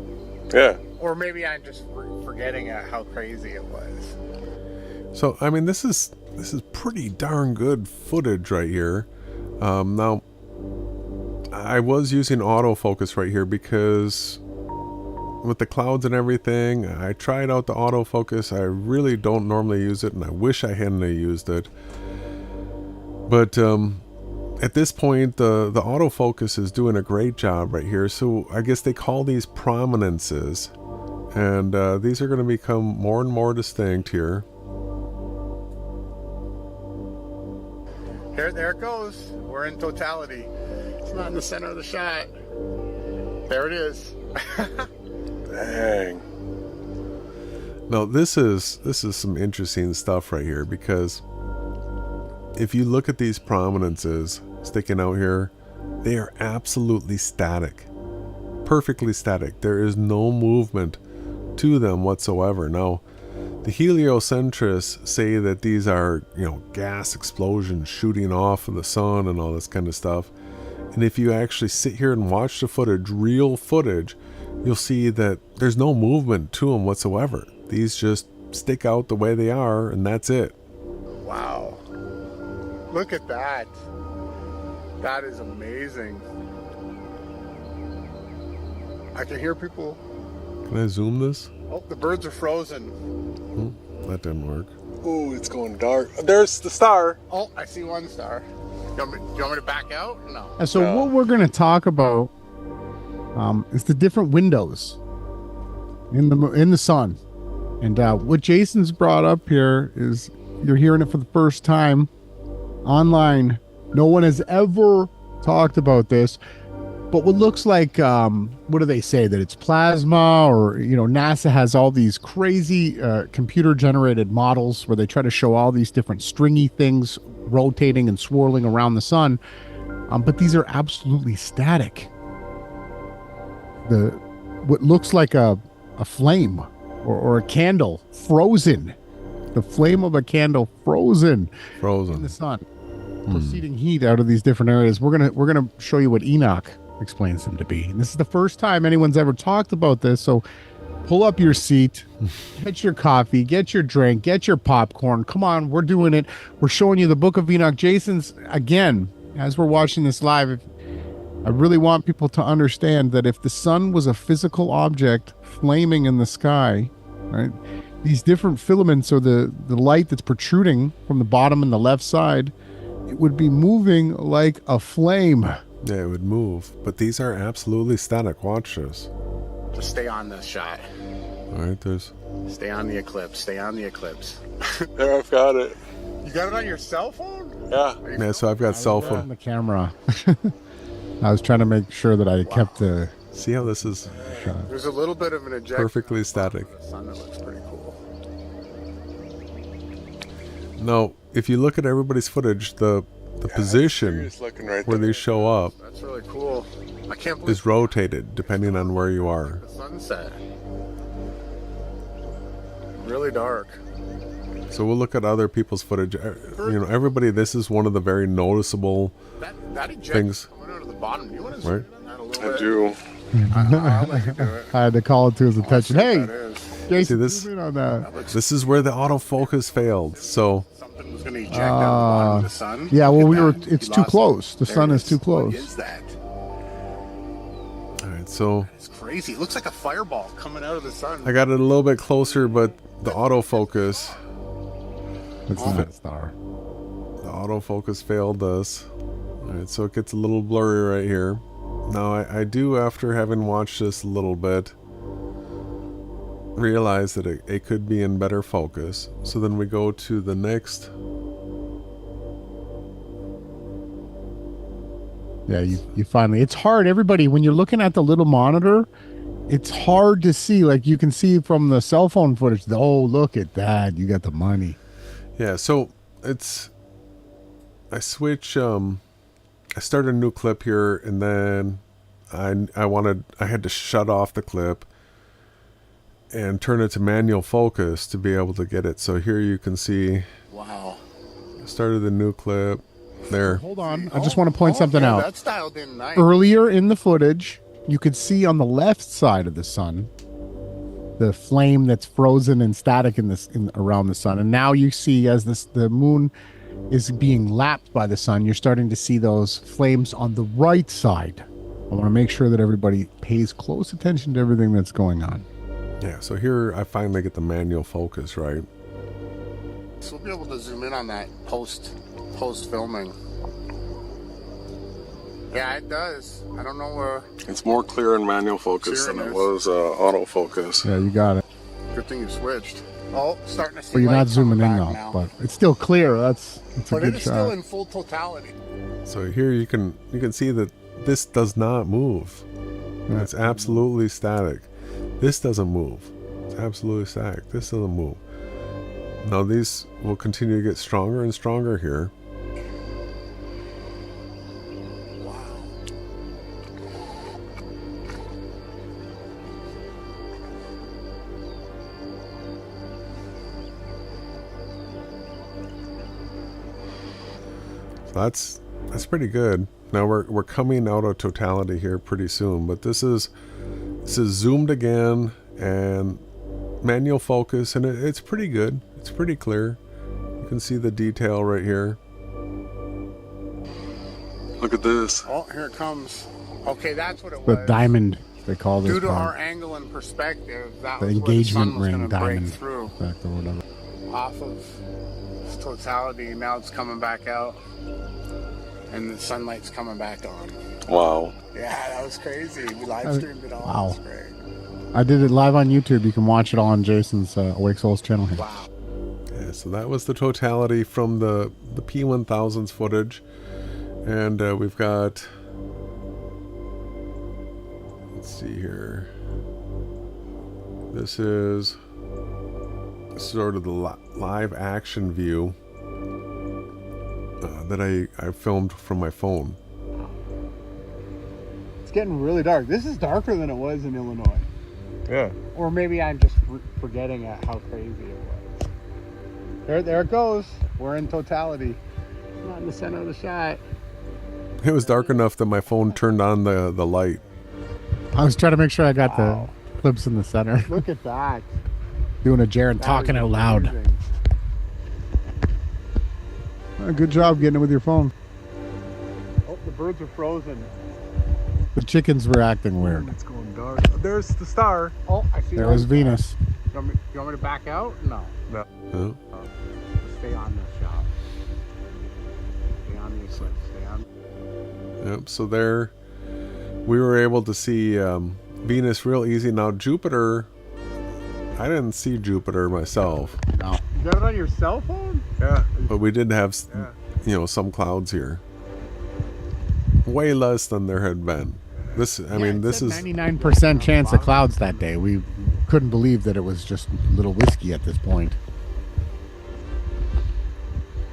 Yeah. Or maybe I'm just forgetting how crazy it was. So, I mean, this is pretty darn good footage right here. Now, I was using autofocus right here because with the clouds and everything, I tried out the autofocus. I really don't normally use it, and I wish I hadn't used it. But at this point, the autofocus is doing a great job right here. So I guess they call these prominences. And these are going to become more and more distinct here. There it goes. We're in totality. It's not in the center of the shot. There it is. Dang. Now this is some interesting stuff right here, because if you look at these prominences sticking out here, they are absolutely static. Perfectly static. There is no movement to them whatsoever. Now, the heliocentrists say that these are, gas explosions shooting off of the sun and all this kind of stuff. And if you actually sit here and watch the footage, real footage, you'll see that there's no movement to them whatsoever. These just stick out the way they are, and that's it. Wow. Look at that. That is amazing. I can hear people. Can I zoom this? Oh, the birds are frozen. That didn't work. Ooh, it's going dark. There's the star. Oh, I see one star. You want me to back out? No. And so what we're going to talk about is the different windows in the sun. And what Jason's brought up here is, you're hearing it for the first time online. No one has ever talked about this. But what looks like, what do they say, that it's plasma, or, NASA has all these crazy computer-generated models where they try to show all these different stringy things rotating and swirling around the sun. But these are absolutely static. What looks like a flame or a candle frozen. The flame of a candle frozen in the sun. Proceeding heat out of these different areas. We're gonna show you what Enoch explains them to be. And this is the first time anyone's ever talked about this, so pull up your seat, get your coffee, get your drink, get your popcorn. Come on, we're doing it. We're showing you the Book of Enoch. Jason's, again, as we're watching this live, I really want people to understand that if the sun was a physical object flaming in the sky, right, these different filaments, or the light that's protruding from the bottom and the left side, it would be moving like a flame. Yeah, it would move. But these are absolutely static. Watch this. Just stay on this shot. All right, there's... Stay on the eclipse. Stay on the eclipse. There, I've got it. You got it on your cell phone? Yeah. Yeah, so I've got cell On phone. the camera. I was trying to make sure that I kept the... See how this is There's a little bit of an ejection. perfectly static. The sun that looks pretty cool. Now, if you look at everybody's footage, the position where they show up That's really cool. I can't believe is rotated depending on where you are. the sunset. Really dark. So we'll look at other people's footage. You know, everybody, this is one of the very noticeable That ejection things. coming out of the bottom. You want to zoom Right. in on that a little bit? I do. I'll let you do it. I had to call it to his attention. That Hey, is. Jason, See this? zoom in on that. This is where the autofocus failed. So Something was going to eject down the bottom of the sun. Yeah, well, Look at that. it's You too lost close. it. The There sun it is too close. What is that? all right, so It's crazy. It looks like a fireball coming out of the sun. I got it a little bit closer, but the autofocus It's not a star. The autofocus failed us. Alright, so it gets a little blurry right here. Now, I do, after having watched this a little bit, realize that it could be in better focus. So then we go to the next. Yeah, you finally... It's hard, everybody, when you're looking at the little monitor, it's hard to see. Like, you can see from the cell phone footage, oh, look at that. You got the money. Yeah, so it's... I switch... I started a new clip here, and then I had to shut off the clip and turn it to manual focus to be able to get it. So here you can see... Wow. I started the new clip. There. Hold on. I just want to point something yeah, out. That's dialed in nice. Earlier in the footage, you could see on the left side of the sun the flame that's frozen and static around the sun, and now you see as the moon is being lapped by the sun, you're starting to see those flames on the right side. I want to make sure that everybody pays close attention to everything that's going on. Yeah, so here I finally get the manual focus, right? So we'll be able to zoom in on that post filming. Yeah, it does. I don't know where. It's more clear in manual focus Clear than it it is. was autofocus. Yeah, you got it. Good thing you switched. Oh, starting to see. But you're not light zooming coming in back though. now. But it's still clear. That's a But good it is still shot. in full totality. So here you can see that this does not move. Yeah. It's absolutely static. This doesn't move. It's absolutely static. This doesn't move. Now these will continue to get stronger and stronger here. So that's pretty good. Now we're coming out of totality here pretty soon, but this is zoomed again and manual focus, and it's pretty good. It's pretty clear. You can see the detail right here. Look at this. Oh, here it comes. Okay, that's what it The was. diamond, they call this Due to part. our angle and perspective, that The was engagement where the sun ring was going to break diamond through. effect or whatever. Off of its totality, now it's coming back out, and the sunlight's coming back on. Wow. Yeah, that was crazy. We live streamed it all. Wow. It was great. I did it live on YouTube. You can watch it all on Jason's Awake Souls channel here. Wow. Yeah, so that was the totality from the P1000's footage, and we've got. Let's see here. This is sort of the live action view that I filmed from my phone. It's getting really dark. This is darker than it was in Illinois. Yeah. Or maybe I'm just forgetting how crazy it was. There it goes. We're in totality. Not in the center of the shot. It was dark enough that my phone turned on the light. I was trying to make sure I got the clips in the center. Look at that. Doing a Jared talking out loud. Good job getting it with your phone. Oh, the birds are frozen. The chickens were acting weird. It's going dark. There's the star. Oh, I see. There was Venus. You want me to back out? No. No. Just stay on this shot. Stay on the eclipse. Stay on. Yep. So there, we were able to see Venus real easy. Now Jupiter, I didn't see Jupiter myself. No. You got it on your cell phone? Yeah. But we did have, some clouds here. Way less than there had been. This is 99% chance of clouds that day. We couldn't believe that it was just a little whiskey at this point.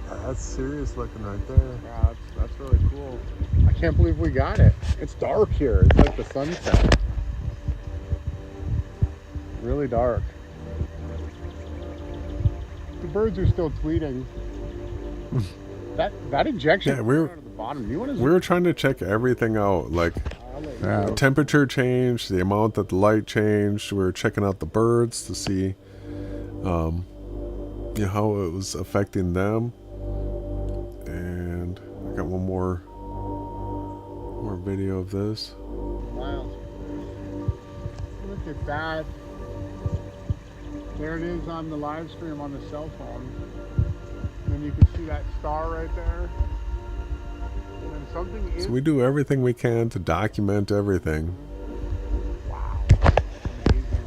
That's serious looking right there. Yeah, that's really cool. I can't believe we got it. It's dark here. It's like the sunset. Really dark. The birds are still tweeting. that ejection. Yeah, we were at the bottom. You want to? We were trying to check everything out, like the temperature changed, the amount that the light changed. We were checking out the birds to see, how it was affecting them. And I got one more video of this. Wow. Look at that. There it is on the live stream on the cell phone. And then you can see that star right there. And then something is... So we do everything we can to document everything. Wow. Amazing. Amazing.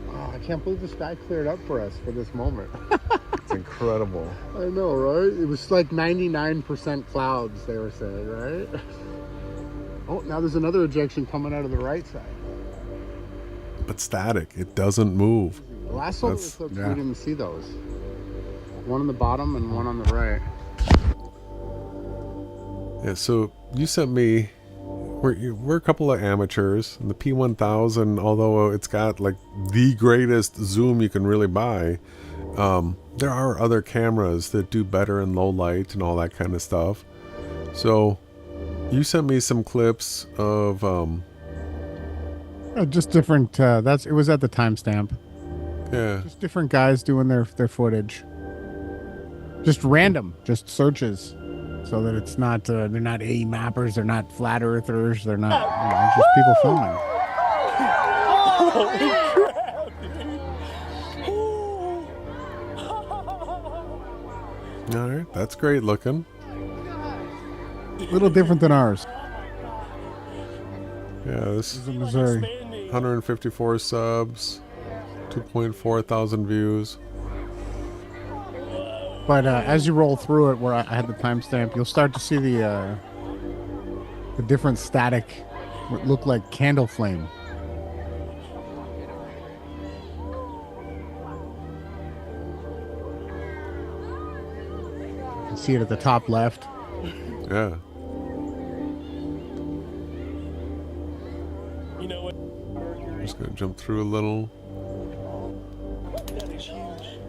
Oh, I can't believe the sky cleared up for us for this moment. It's incredible. I know, right? It was like 99% clouds, they were saying, right? Oh, now there's another ejection coming out of the right side. But static. It doesn't move. The last solar eclipse, we didn't see those. One on the bottom and one on the right. Yeah, so you sent me... We're a couple of amateurs. And the P1000, although it's got like the greatest zoom you can really buy, there are other cameras that do better in low light and all that kind of stuff. So you sent me some clips of just different. It was at the timestamp. Yeah, just different guys doing their footage. Just random, just searches, so that it's not. They're not AE mappers. They're not flat earthers. They're not just people filming. all right, that's great looking. A little different than ours. Yeah, this is in Missouri. 154 subs, 2.4 thousand views. But as you roll through it, where I had the timestamp, you'll start to see the different static, what look like candle flame. You can see it at the top left. Yeah. You know what? I'm just gonna jump through a little. That is huge.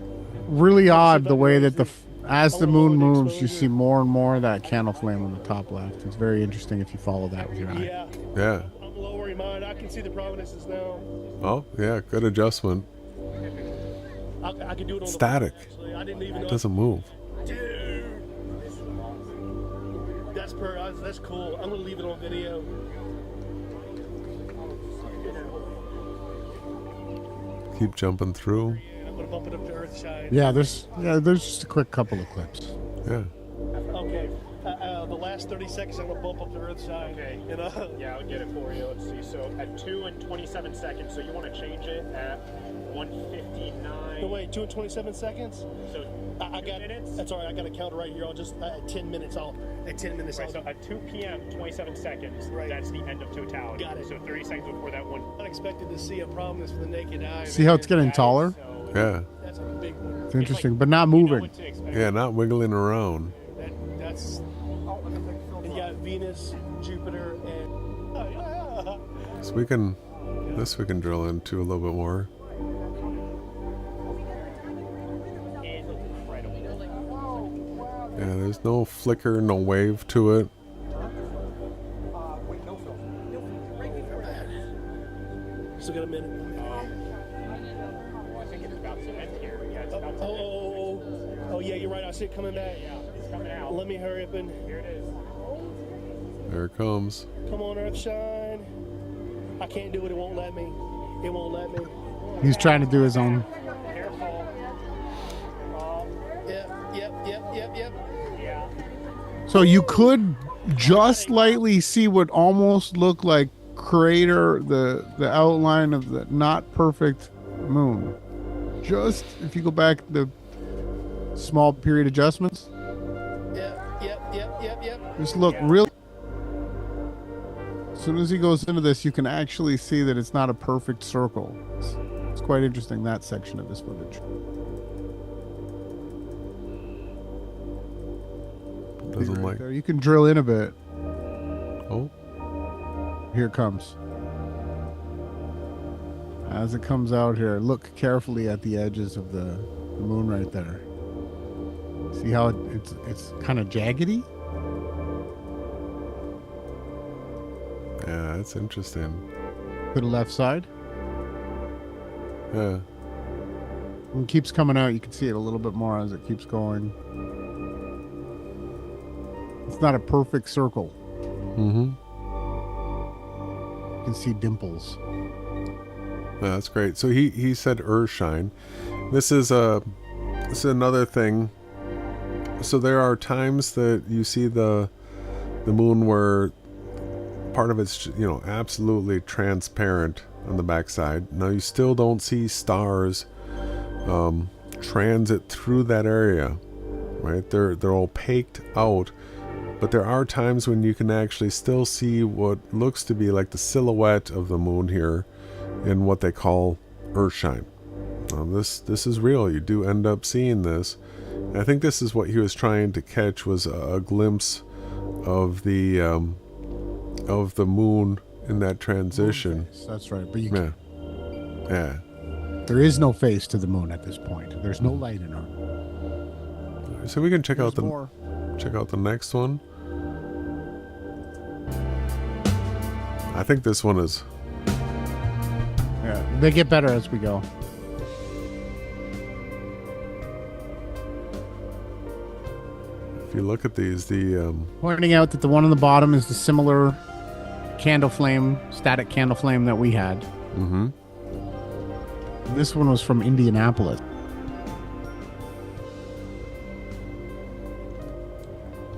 Really odd the way that as the moon moves, you see more and more of that candle flame on the top left. It's very interesting if you follow that with your eye. Yeah. Yeah. I'm lowering mine. I can see the prominences now. Oh, yeah, good adjustment. I can do it on Static. The phone, actually. I didn't even know. It doesn't move. Dude. That's cool. I'm gonna leave it on video. Keep jumping through. I'm gonna bump it up to Earthshine. Yeah, there's just a quick couple of clips. Yeah. Okay. The last 30 seconds, I'm gonna bump up to Earthshine. Okay. You know? Yeah, I'll get it for you. Let's see. So at 2 and 27 seconds. So you want to change it at 1:59. No, wait, 2 and 27 seconds? So I got 2 minutes. That's all right. I got a counter right here. I'll just at 10 minutes. At 10 minutes. Right, so at 2 p.m., 27 seconds. Right. That's the end of totality. Got it. So 30 seconds before that one. Unexpected to see a prominence with the naked eye. See how it's getting taller? So Yeah. That's a big one. It's interesting, but not you know moving. what to expect. Yeah, not wiggling around. That's. And you got Venus, Jupiter, and. So we can drill into a little bit more. Yeah, there's no flicker, no wave to it. Still got a minute. I think it's about to end here. Yeah, it's about to end. yeah, you're right. I see it coming back. Yeah, it's coming out. Let me hurry up and... Here it is. There it comes. Come on, Earth shine. I can't do it. It won't let me. It won't let me. He's trying to do his own. Careful. Yep. Yeah. So you could just lightly see what almost looked like crater, the outline of the not perfect moon. Just if you go back the small period adjustments, Yep. just look real. As soon as he goes into this, you can actually see that it's not a perfect circle. It's quite interesting, that section of this footage. Doesn't Right like. there. You can drill in a bit. Oh, Here it comes. As it comes out here, look carefully at the edges of the moon right there. See how it's kind of jaggedy? yeah, that's interesting. To the left side. Yeah. When it keeps coming out, you can see it a little bit more as it keeps going. It's not a perfect circle. Mm-hmm. You can see dimples. Yeah, that's great. So he said Earthshine. This is another thing. So there are times that you see the moon where part of it's, you know, absolutely transparent on the backside. Now you still don't see stars transit through that area, right? They're opaqued out. But there are times when you can actually still see what looks to be like the silhouette of the moon here in what they call Earthshine. This is real. You do end up seeing this. And I think this is what he was trying to catch, was a glimpse of the moon in that transition. That's right. But Yeah. there is no face to the moon at this point. There's no light in her. So we can check out There's check out the next one. I think this one is. Yeah, they get better as we go. If you look at these, Pointing out that the one on the bottom is the similar candle flame, static candle flame that we had. mm-hmm. This one was from Indianapolis.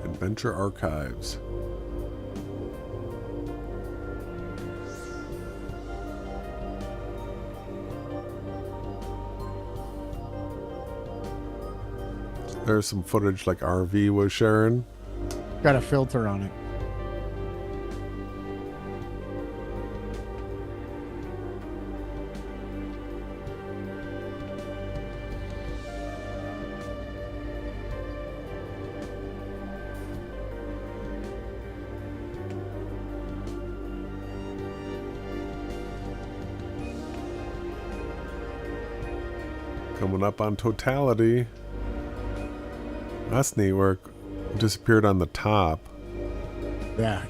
Adventure Archives. There's some footage like RV was sharing. Got a filter on it. Coming up on Totality. That's neat where it disappeared on the top. Yeah,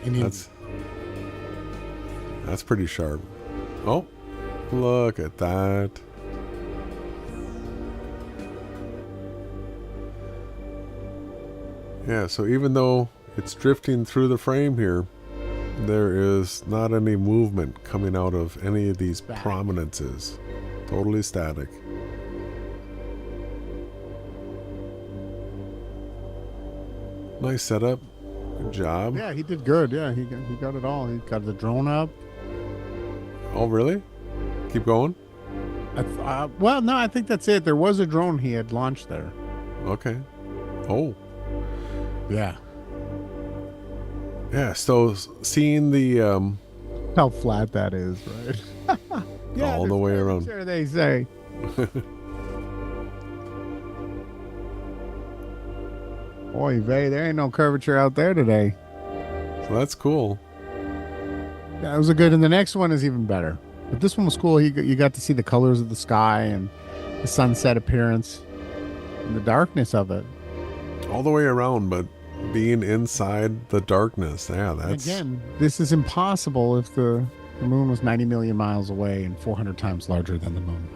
That's pretty sharp. Oh, look at that. Yeah, so even though it's drifting through the frame here, there is not any movement coming out of any of these prominences. Totally static. Nice setup. Good job. Yeah, he did good. Yeah, he got it all. He got the drone up. Oh, really? Keep going? Well, no, I think that's it. There was a drone he had launched there. Okay. Oh. Yeah. Yeah, so seeing the How flat that is, right? Yeah, all the way around. Sure, they say. Boy, vey, there ain't no curvature out there today. So that's cool. That was a good, and the next one is even better. But this one was cool. You got to see the colors of the sky and the sunset appearance and the darkness of it. All the way around, but being inside the darkness. Yeah, that's... Again, this is impossible if the moon was 90 million miles away and 400 times larger than the moon.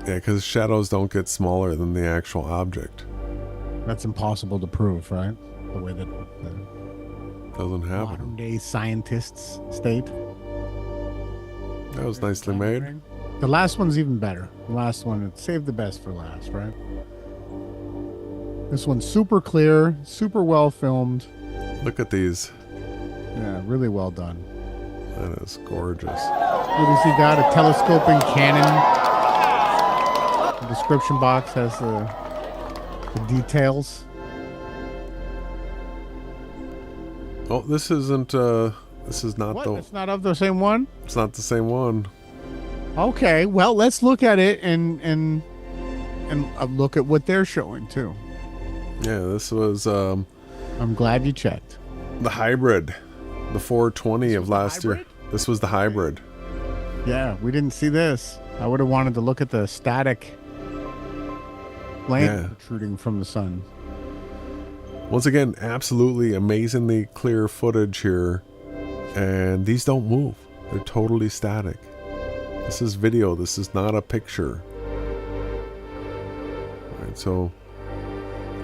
Yeah, because shadows don't get smaller than the actual object. That's impossible to prove, right? The way that Doesn't happen. modern day scientists state. That was nicely made. The last one's even better. The last one, saved the best for last, right? This one's super clear, super well filmed. Look at these. Yeah, really well done. That is gorgeous. What has he got? A telescoping cannon. The description box has the details. Oh, this isn't. This is not What? the. It's not of the same one? It's not the same one. Okay, well, let's look at it and look at what they're showing too. Yeah, this was I'm glad you checked. the hybrid, the 420 of the last year. hybrid? This was the hybrid. Yeah, we didn't see this. I would have wanted to look at the static flame Yeah. protruding from the sun. Once again, absolutely amazingly clear footage here, and these don't move. They're totally static. This is video. This is not a picture. All right, so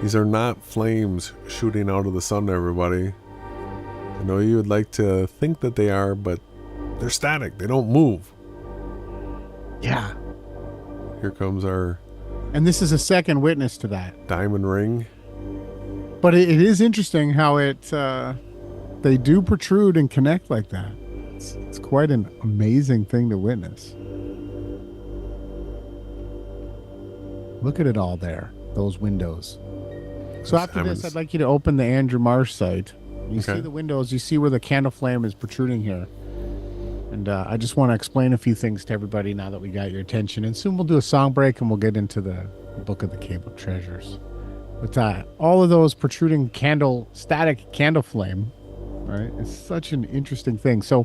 these are not flames shooting out of the sun, everybody. I know you would like to think that they are, but they're static. They don't move. Yeah. Here comes our And this is a second witness to that. diamond ring. But it is interesting how they do protrude and connect like that. It's quite an amazing thing to witness. Look at it all there, those windows. So after this, I'd like you to open the Andrew Marsh site. You see the windows, you see where the candle flame is protruding here. And I just want to explain a few things to everybody now that we got your attention. And soon we'll do a song break and we'll get into the Book of the Cable Treasures. But all of those protruding static candle flame, right? It's such an interesting thing. So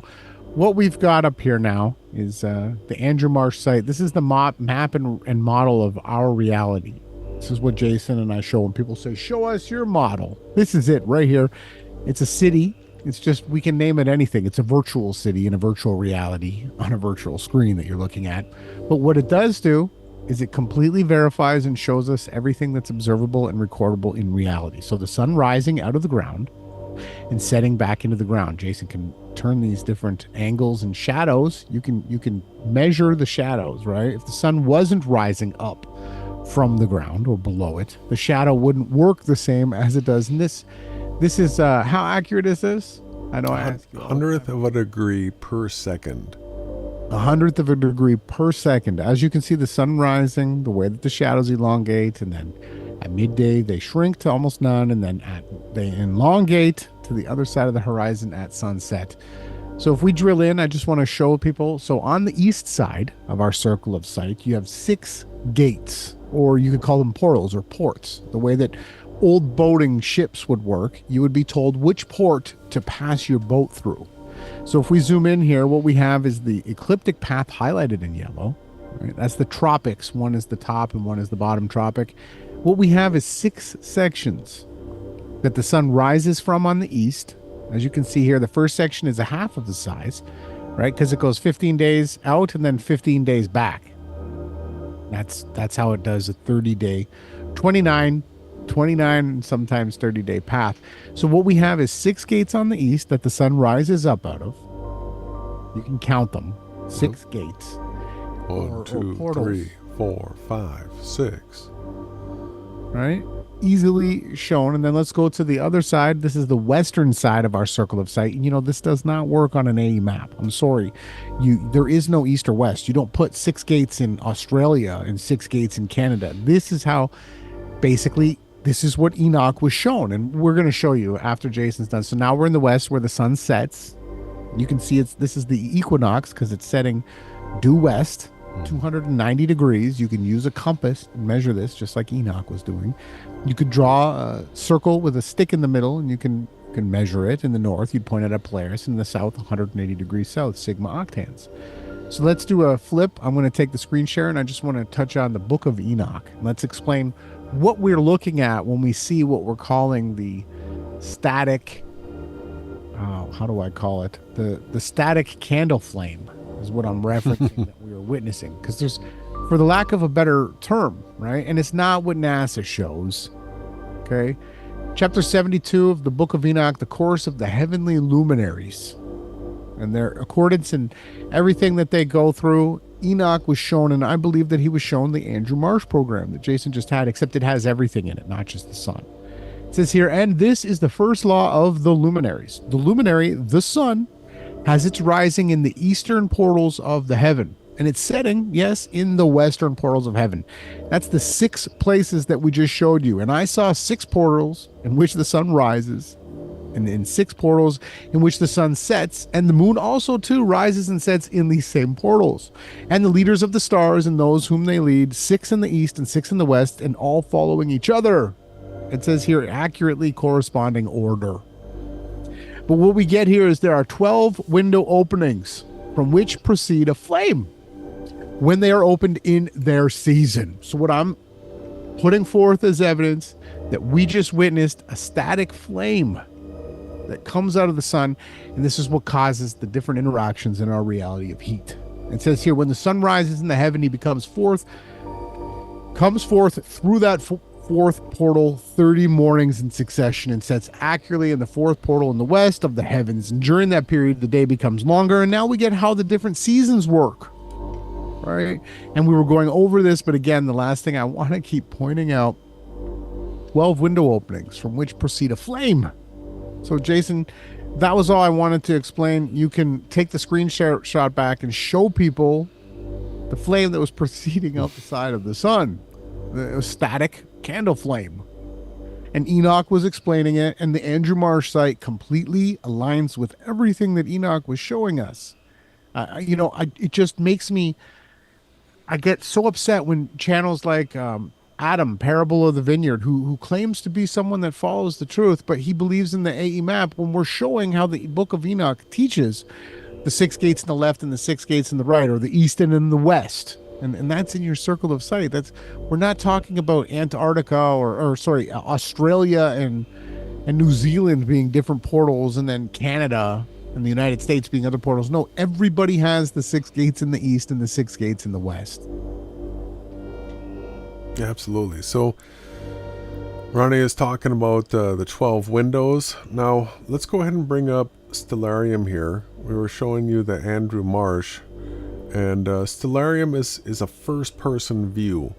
what we've got up here now is the Andrew Marsh site. This is the map and model of our reality. This is what Jason and I show when people say, show us your model. This is it right here. It's a city. It's just, we can name it anything. It's a virtual city in a virtual reality on a virtual screen that you're looking at. But what it does do is it completely verifies and shows us everything that's observable and recordable in reality. So the sun rising out of the ground and setting back into the ground. Jason can turn these different angles and shadows. You can measure the shadows, right? If the sun wasn't rising up from the ground or below it, the shadow wouldn't work the same as it does in this. This is how accurate is this? I know I ask you. 100th of a degree per second. 100th of a degree per second. As you can see, the sun rising, the way that the shadows elongate, and then at midday they shrink to almost none, and then they elongate to the other side of the horizon at sunset. So if we drill in, I just want to show people. So on the east side of our circle of sight, you have 6 gates, or you could call them portals or ports. The way that old boating ships would work, you would be told which port to pass your boat through. So if we zoom in here, what we have is the ecliptic path highlighted in yellow. Right? That's the tropics. One is the top and one is the bottom tropic. What we have is 6 sections that the sun rises from on the east. As you can see here, the first section is a half of the size, right? Because it goes 15 days out and then 15 days back. That's how it does a 30-day, 29, and sometimes 30-day path. So what we have is 6 gates on the east that the sun rises up out of. You can count them. 6 gates. 1, 2, 3, 4, 5, 6. Right? Easily shown. And then let's go to the other side. This is the western side of our circle of sight. And this does not work on an AE map. I'm sorry. There is no east or west. You don't put 6 gates in Australia and 6 gates in Canada. This is how, basically, this is what Enoch was shown. And we're going to show you after Jason's done. So now we're in the west where the sun sets. You can see this is the equinox because it's setting due west. 290 degrees. You can use a compass and measure this just like Enoch was doing. You could draw a circle with a stick in the middle and you can measure it. In the north, you'd point it at Polaris. In the south, 180 degrees south, sigma octans. So let's do a flip. I'm going to take the screen share and I just want to touch on the Book of Enoch. Let's explain what we're looking at when we see what we're calling the static, how do I call it? The static candle flame is what I'm referencing that we were witnessing. Because there's for the lack of a better term, right? And it's not what NASA shows. Okay. Chapter 72 of the Book of Enoch, the course of the heavenly luminaries and their accordance and everything that they go through. Enoch was shown, and I believe that he was shown the Andrew Marsh program that Jason just had, except it has everything in it, not just the sun. It says here, and this is the first law of the luminaries. The luminary, the sun, has its rising in the eastern portals of the heaven, and its setting, yes, in the western portals of heaven. That's the 6 places that we just showed you. And I saw 6 portals in which the sun rises, and in 6 portals in which the sun sets, and the moon also too rises and sets in these same portals. And the leaders of the stars and those whom they lead, 6 in the east and 6 in the west, and all following each other. It says here, accurately corresponding order. But what we get here is there are 12 window openings from which proceed a flame when they are opened in their season. So what I'm putting forth as evidence that we just witnessed a static flame that comes out of the sun, and this is what causes the different interactions in our reality of heat. It says here, when the sun rises in the heaven, he comes forth through that fourth portal 30 mornings in succession and sets accurately in the 4th portal in the west of the heavens. And during that period, the day becomes longer, and now we get how the different seasons work. Right? And we were going over this, but again, the last thing I want to keep pointing out, 12 window openings from which proceed a flame. So Jason, that was all I wanted to explain. You can take the screenshot back and show people the flame that was proceeding out the side of the sun. It was static candle flame. And Enoch was explaining it, and the Andrew Marsh site completely aligns with everything that Enoch was showing us. It just makes me, I get so upset when channels like Adam, Parable of the Vineyard, who claims to be someone that follows the truth, but he believes in the AE map, when we're showing how the Book of Enoch teaches the 6 gates in the left and the 6 gates in the right, or the east and in the west. And that's in your circle of sight. We're not talking about Antarctica or Australia and New Zealand being different portals, and then Canada and the United States being other portals. No, everybody has the 6 gates in the east and the 6 gates in the west. Absolutely. So Ronnie is talking about the 12 windows. Now let's go ahead and bring up Stellarium here. We were showing you the Andrew Marsh, and Stellarium is a first-person view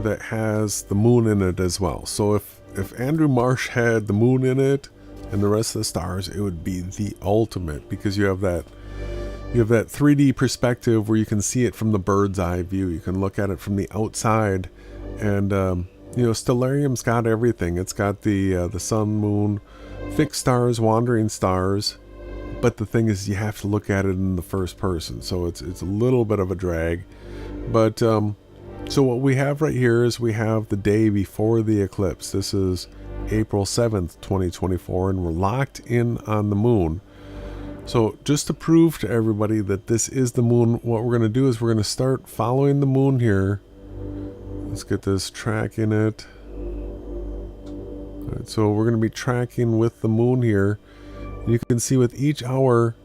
that has the moon in it as well. So if Andrew Marsh had the moon in it and the rest of the stars, it would be the ultimate, because you have that 3D perspective where you can see it from the bird's eye view. You can look at it from the outside, and Stellarium's got everything. It's got the sun, moon, fixed stars, wandering stars. But the thing is, you have to look at it in the first person, so it's a little bit of a drag. But so what we have right here is we have the day before the eclipse. This is April 7th, 2024, and we're locked in on the moon. So just to prove to everybody that this is the moon, what we're going to do is we're going to start following the moon here. Let's get this tracking it. All right, so we're going to be tracking with the moon here. You can see with each hour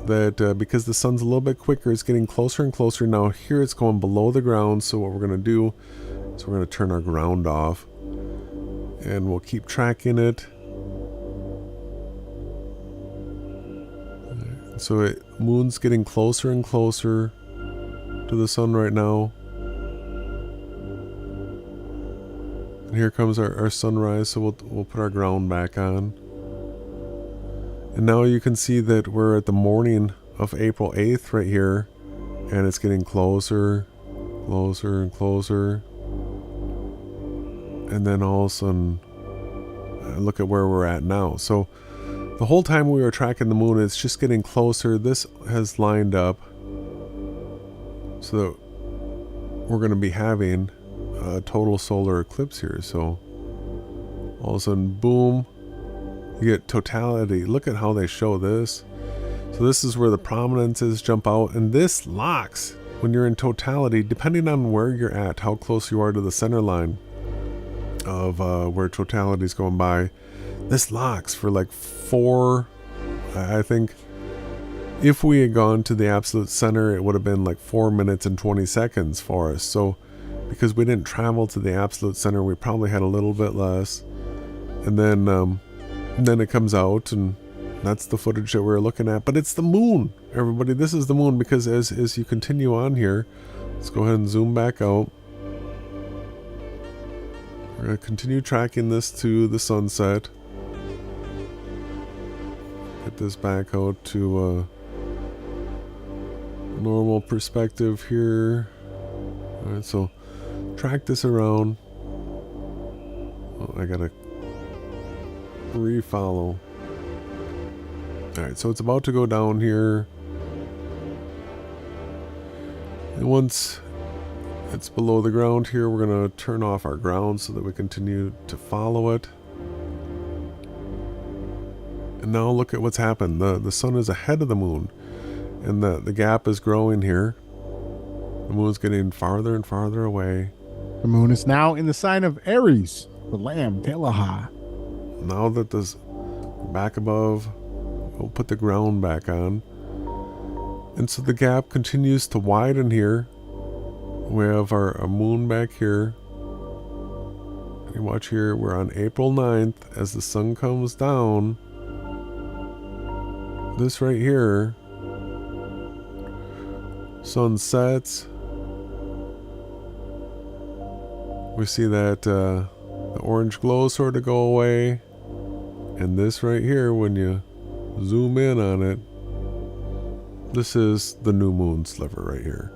that because the sun's a little bit quicker, it's getting closer and closer. Now here it's going below the ground, so what we're going to do is we're going to turn our ground off, and we'll keep tracking it. So moon's getting closer and closer to the sun right now. And here comes our sunrise, so we'll put our ground back on. And now you can see that we're at the morning of April 8th right here, and it's getting closer, closer and closer. And then all of a sudden, look at where we're at now. So the whole time we were tracking the moon, it's just getting closer. This has lined up so that we're going to be having a total solar eclipse here. So all of a sudden, boom, you get totality. Look at how they show this. So this is where the prominences jump out, and this locks when you're in totality, depending on where you're at, how close you are to the center line of where totality is going by. This locks for like 4, I think if we had gone to the absolute center, it would have been like 4 minutes and 20 seconds for us. So because we didn't travel to the absolute center, we probably had a little bit less. And then it comes out, and that's the footage that we're looking at. But it's the moon, everybody. This is the moon, because as you continue on here, let's go ahead and zoom back out. We're going to continue tracking this to the sunset. Get this back out to normal perspective here. Alright, so track this around. Oh, I gotta refollow. Alright, so it's about to go down here. And once it's below the ground here, we're gonna turn off our ground so that we continue to follow it. And now look at what's happened. The sun is ahead of the moon, and the gap is growing here. The moon's getting farther and farther away. The moon is now in the sign of Aries, the lamb, Telaha. Now that this back above, we'll put the ground back on. And so the gap continues to widen here. We have our moon back here. And you watch here, we're on April 9th. As the sun comes down, this right here, sun sets. We see that the orange glow sort of go away. And this right here, when you zoom in on it, this is the new moon sliver right here.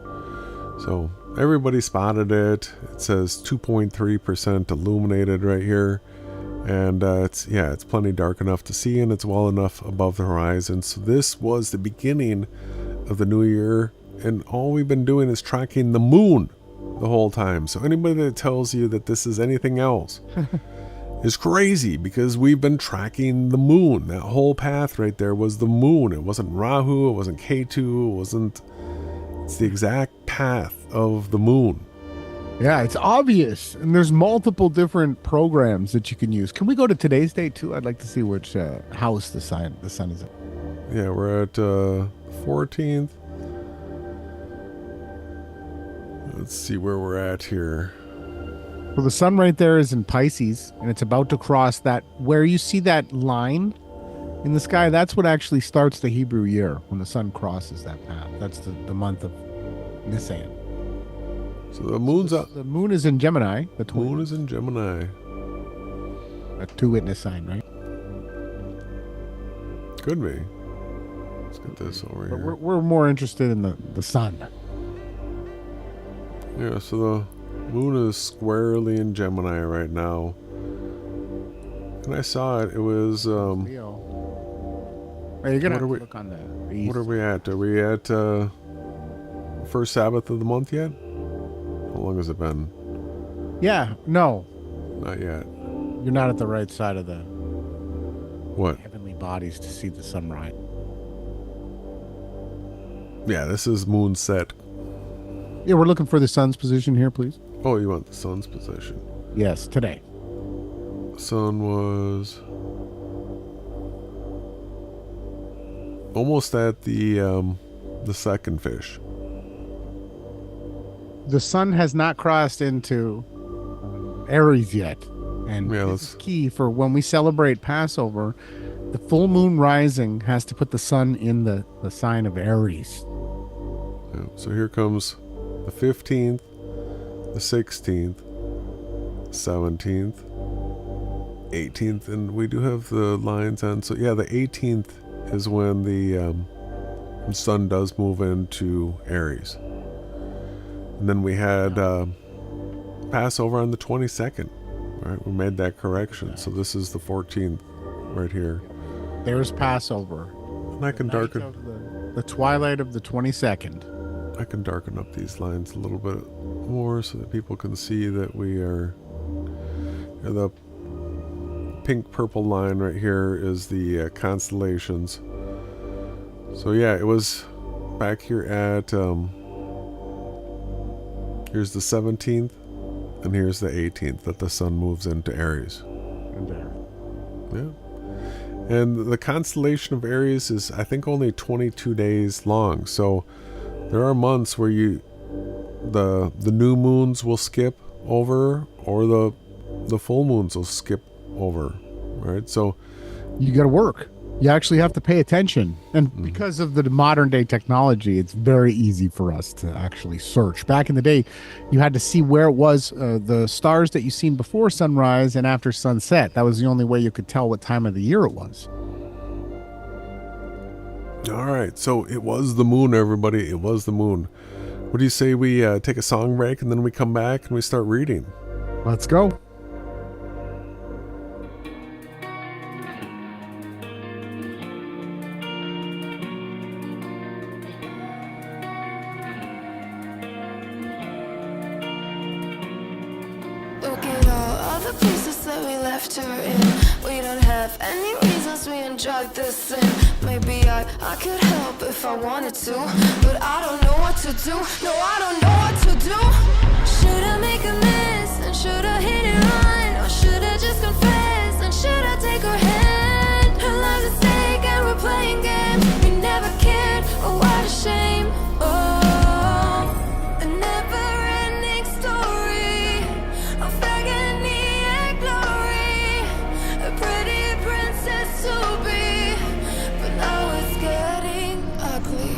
So everybody spotted it. It says 2.3% illuminated right here. And it's plenty dark enough to see, and it's well enough above the horizon. So this was the beginning of the new year, and all we've been doing is tracking the moon the whole time. So anybody that tells you that this is anything else is crazy, because we've been tracking the moon. That whole path right there was the moon. It wasn't Rahu, it wasn't Ketu, it's the exact path of the moon. Yeah, it's obvious. And there's multiple different programs that you can use. Can we go to today's date too? I'd like to see which house the sun is in. Yeah, we're at 14th. Let's see where we're at here. So the sun right there is in Pisces, and it's about to cross that, where you see that line in the sky. That's what actually starts the Hebrew year, when the sun crosses that path. That's the month of Nisan. So the moon's up. The moon is in Gemini. The moon is in Gemini. A two-witness sign, right? Could be. Let's get this over But here. we're more interested in the sun. Yeah, so the moon is squarely in Gemini right now. And I saw it. It was Leo. Hey, you're gonna What are we- look on the east. what are we at? Are we at first Sabbath of the month yet? How long has it been? Yeah, no, Not yet. you're not at the right side of the What? heavenly bodies to see the sunrise. Yeah, this is moon set. Yeah, we're looking for the sun's position here, please. Oh, you want the sun's position. Yes, today. The sun was almost at the second fish. The sun has not crossed into Aries yet, and Yeah, this is key for when we celebrate Passover. The full moon rising has to put the sun in the sign of Aries. Yeah, so here comes the 15th, the 16th, 17th, 18th, and we do have the lines on. So yeah, the 18th is when the sun does move into Aries. And then we had Passover on the 22nd. Right, we made that correction. So this is the 14th right here. There's Passover. And I can Night darken. of the twilight of the 22nd. I can darken up these lines a little bit more so that people can see that we are. The pink purple line right here is the constellations. So yeah, it was back here at here's the 17th and here's the 18th that the sun moves into Aries. And Yeah. And the constellation of Aries is, I think, only 22 days long. So there are months where the new moons will skip over, or the full moons will skip over, right? So you got to work. You actually have to pay attention. And because of the modern day technology, it's very easy for us to actually search. Back in the day, you had to see where it was, the stars that you seen before sunrise and after sunset. That was the only way you could tell what time of the year it was. all right, so it was the moon, everybody. It was the moon. What do you say we take a song break and then we come back and we start reading? Let's go. Look at all the places that we left her in. We don't have any reasons we enjoyed this sin. Maybe I could help if I wanted to, but I don't know what to do. No, I don't know what to do. Should I make a mess and should I hit it run, or should I just confess and should I take her hand? Her life's at stake and we're playing games. We never cared. Oh, what a shame. Oh, a never-ending story of agony and glory. A pretty princess to be, but now it's getting ugly.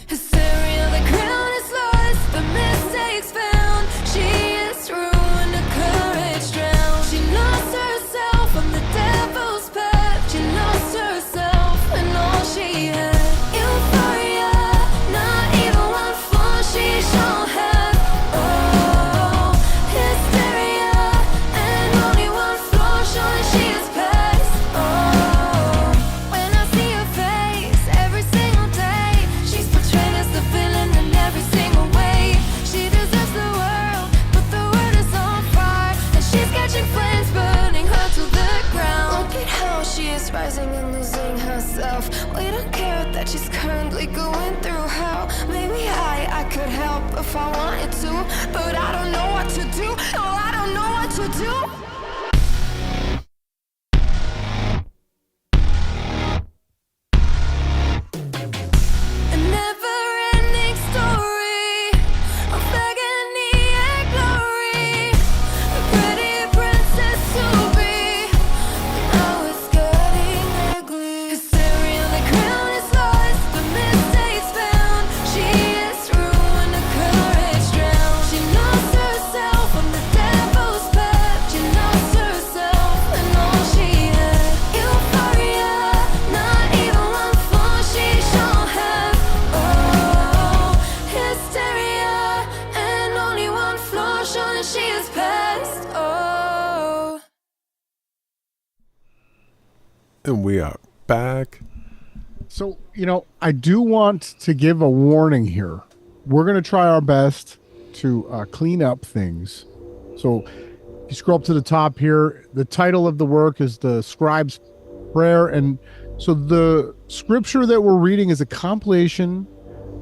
Hysteria, the crown is lost, the mistakes found. She is ruined, her courage drowned. She lost herself on the devil's path. She lost herself and all she had. Euphoria, not even one flaw she shall have. Oh, hysteria, and only one flaw showing she is past. Oh, when I see her face every single day, she's portrayed as the villain in every single way. She deserves the world, but the world is on fire, and she's catching flames burning her to the ground. Look at how she is rising and losing herself. We don't care that she's currently going through hell. Maybe I could help if I wanted to, but I don't know what to do. No, I don't know what to do. A never-ending story of agony and glory. A pretty princess to be, but now it's getting ugly. Hysteria, the crown is lost, the mistakes found. She is ruined, her courage drowned. She lost herself on the devil's path. She lost herself and all she had. Euphoria, not even one flaw she shall have. Oh, hysteria, and only one flaw showing she is past. Oh. And we are back. So, I do want to give a warning here. We're going to try our best to clean up things. So, if you scroll up to the top here, the title of the work is The Scribe's Prayer. And so the scripture that we're reading is a compilation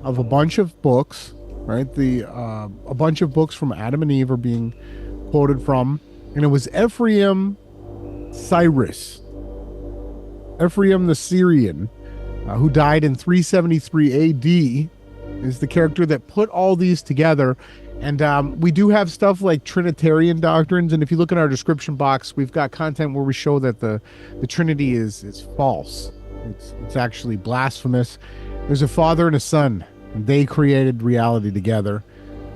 of a bunch of books, right? A bunch of books from Adam and Eve are being quoted from. And it was Ephraim the Syrian, who died in 373 AD, is the character that put all these together. And we do have stuff like Trinitarian doctrines. And if you look in our description box, we've got content where we show that the Trinity is false. It's actually blasphemous. There's a Father and a Son, and they created reality together.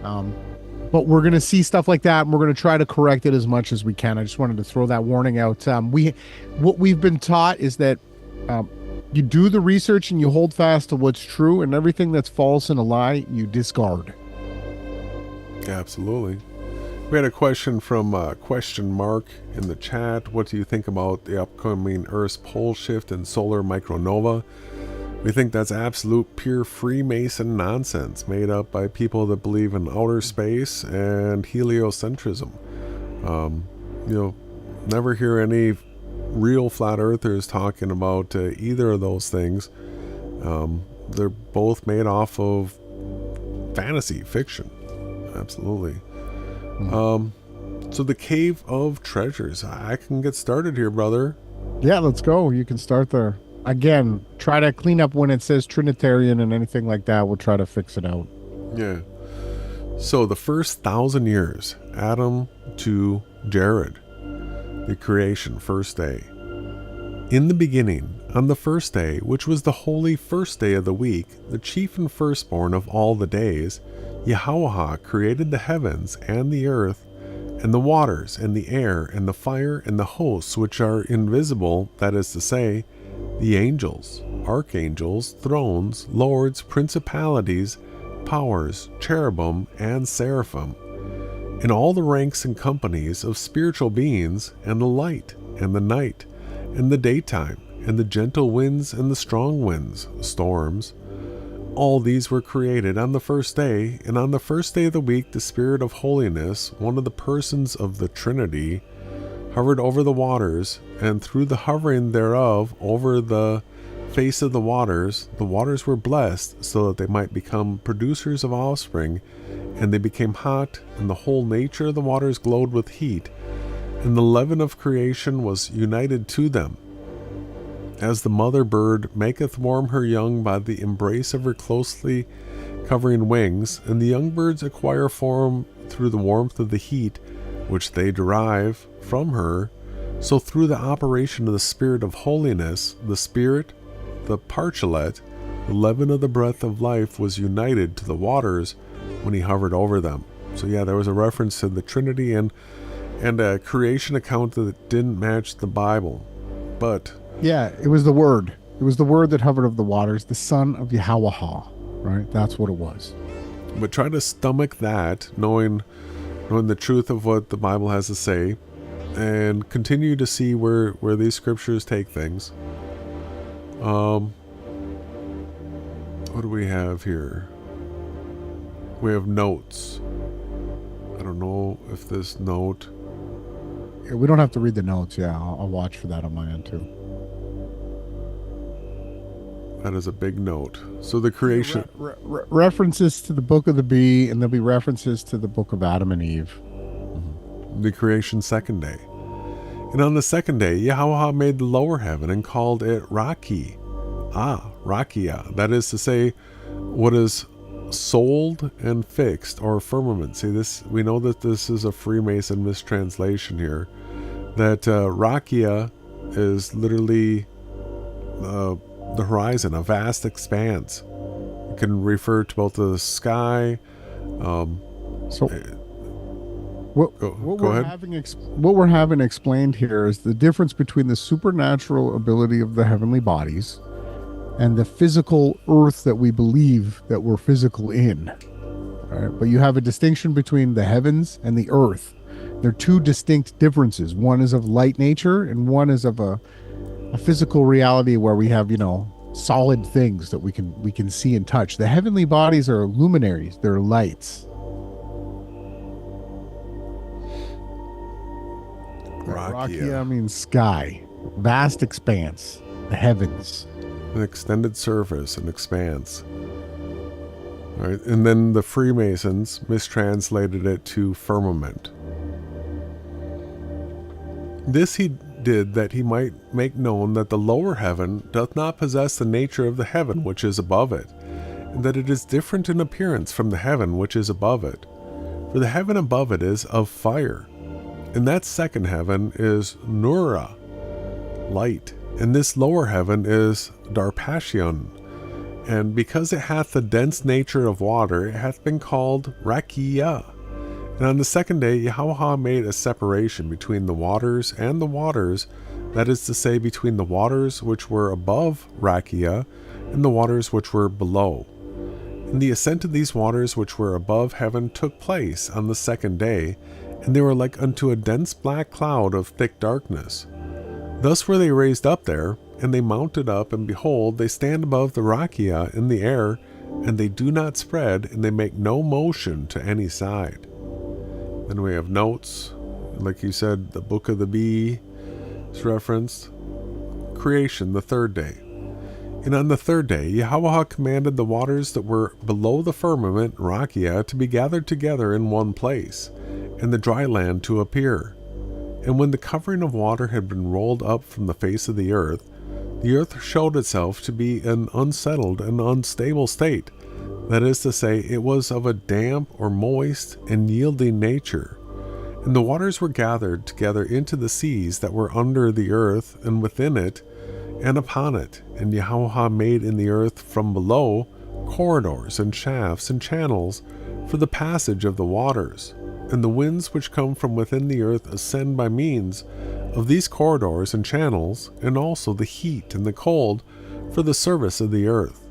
But we're going to see stuff like that, and we're going to try to correct it as much as we can. I just wanted to throw that warning out. What we've been taught is that you do the research and you hold fast to what's true, and everything that's false and a lie, you discard. Absolutely. We had a question from Question Mark in the chat. What do you think about the upcoming Earth's pole shift and solar micronova? We think that's absolute pure Freemason nonsense made up by people that believe in outer space and heliocentrism. Never hear any real flat earthers talking about either of those things. They're both made off of fantasy fiction. Absolutely. So the Cave of Treasures. I can get started here, brother. Yeah, let's go. You can start there. Again, try to clean up when it says Trinitarian and anything like that. We'll try to fix it out. Yeah. So the first 1,000 years, Adam to Jared, the creation, first day. In the beginning, on the first day, which was the holy first day of the week, the chief and firstborn of all the days, Yahawah created the heavens and the earth, and the waters, and the air, and the fire, and the hosts which are invisible, that is to say, the angels, archangels, thrones, lords, principalities, powers, cherubim, and seraphim, and all the ranks and companies of spiritual beings, and the light, and the night, and the daytime, and the gentle winds, and the strong winds, storms. All these were created on the first day, and on the first day of the week the Spirit of holiness, one of the persons of the Trinity, hovered over the waters, and through the hovering thereof over the face of the waters were blessed, so that they might become producers of offspring, and they became hot, and the whole nature of the waters glowed with heat, and the leaven of creation was united to them. As the mother bird maketh warm her young by the embrace of her closely covering wings, and the young birds acquire form through the warmth of the heat which they derive from her, so through the operation of the Spirit of holiness, the Spirit, the parchelet, the leaven of the breath of life, was united to the waters when he hovered over them. So yeah, there was a reference to the Trinity and a creation account that didn't match the Bible. But yeah, it was the Word. It was the Word that hovered over the waters, the Son of Yahawah, right? That's what it was. But try to stomach that, knowing the truth of what the Bible has to say, and continue to see where these scriptures take things. What do we have here? We have notes. I don't know if this note... Yeah, we don't have to read the notes. Yeah, I'll watch for that on my end too. That is a big note. So the creation... references to the book of the bee, and there'll be references to the book of Adam and Eve. The creation second day. And on the second day, Yahawah made the lower heaven and called it Raki. Rakia. That is to say, what is sold and fixed, or firmament. See, this, we know that this is a Freemason mistranslation here. That Rakia is literally the horizon, a vast expanse. It can refer to both the sky. What we're having explained here is the difference between the supernatural ability of the heavenly bodies and the physical earth that we believe that we're physical in. All right? But you have a distinction between the heavens and the earth. They're two distinct differences. One is of light nature, and one is of a physical reality where we have, solid things that we can see and touch. The heavenly bodies are luminaries. They're lights. Rakia means sky, vast expanse, the heavens. An extended surface, an expanse. All right, and then the Freemasons mistranslated it to firmament. This he did that he might make known that the lower heaven doth not possess the nature of the heaven which is above it, and that it is different in appearance from the heaven which is above it. For the heaven above it is of fire, and that second heaven is Nura, light, and this lower heaven is Darpashion, and because it hath the dense nature of water, it hath been called Rakia. And on the second day, Yahawah made a separation between the waters and the waters, that is to say, between the waters which were above Rakia and the waters which were below. And the ascent of these waters which were above heaven took place on the second day, and they were like unto a dense black cloud of thick darkness. Thus were they raised up there, and they mounted up, and behold, they stand above the Rakia in the air, and they do not spread, and they make no motion to any side. Then we have notes, like you said, the book of the bee is referenced. Creation, the third day. And on the third day, Yahawah commanded the waters that were below the firmament, Rakia, to be gathered together in one place, and the dry land to appear. And when the covering of water had been rolled up from the face of the earth showed itself to be an unsettled and unstable state. That is to say, it was of a damp or moist and yielding nature. And the waters were gathered together into the seas that were under the earth and within it and upon it. And Yahawah made in the earth from below corridors and shafts and channels for the passage of the waters. And the winds which come from within the earth ascend by means of these corridors and channels, and also the heat and the cold for the service of the earth.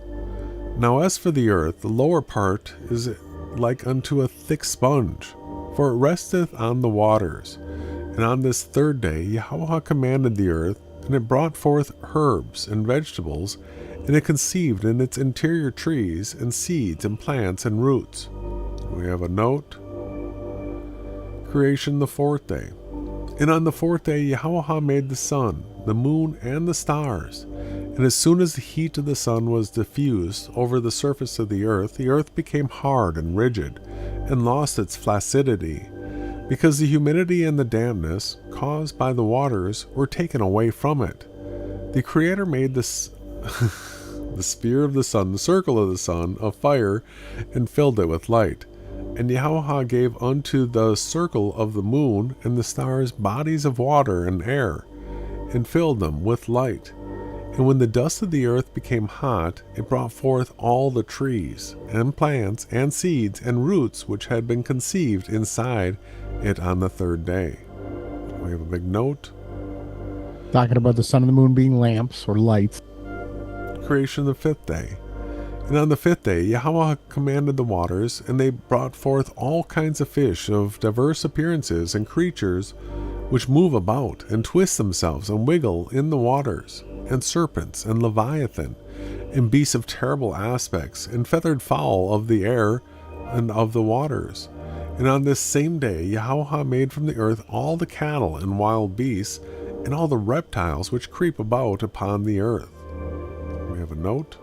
Now as for the earth, the lower part is like unto a thick sponge, for it resteth on the waters. And on this third day Yahawah commanded the earth, and it brought forth herbs and vegetables, and it conceived in its interior trees and seeds and plants and roots. We have a note. Creation the fourth day. And on the fourth day Yahawah made the sun, the moon, and the stars. And as soon as the heat of the sun was diffused over the surface of the earth became hard and rigid, and lost its flaccidity, because the humidity and the dampness caused by the waters were taken away from it. The Creator made this the sphere of the sun, the circle of the sun, of fire, and filled it with light. And Yahawah gave unto the circle of the moon and the stars bodies of water and air, and filled them with light. And when the dust of the earth became hot, it brought forth all the trees, and plants, and seeds, and roots which had been conceived inside it on the third day. We have a big note. Talking about the sun and the moon being lamps or lights. Creation the fifth day. And on the fifth day Yahawah commanded the waters, and they brought forth all kinds of fish of diverse appearances, and creatures which move about, and twist themselves, and wiggle in the waters, and serpents, and leviathan, and beasts of terrible aspects, and feathered fowl of the air and of the waters. And on this same day Yahawah made from the earth all the cattle and wild beasts, and all the reptiles which creep about upon the earth. We have a note.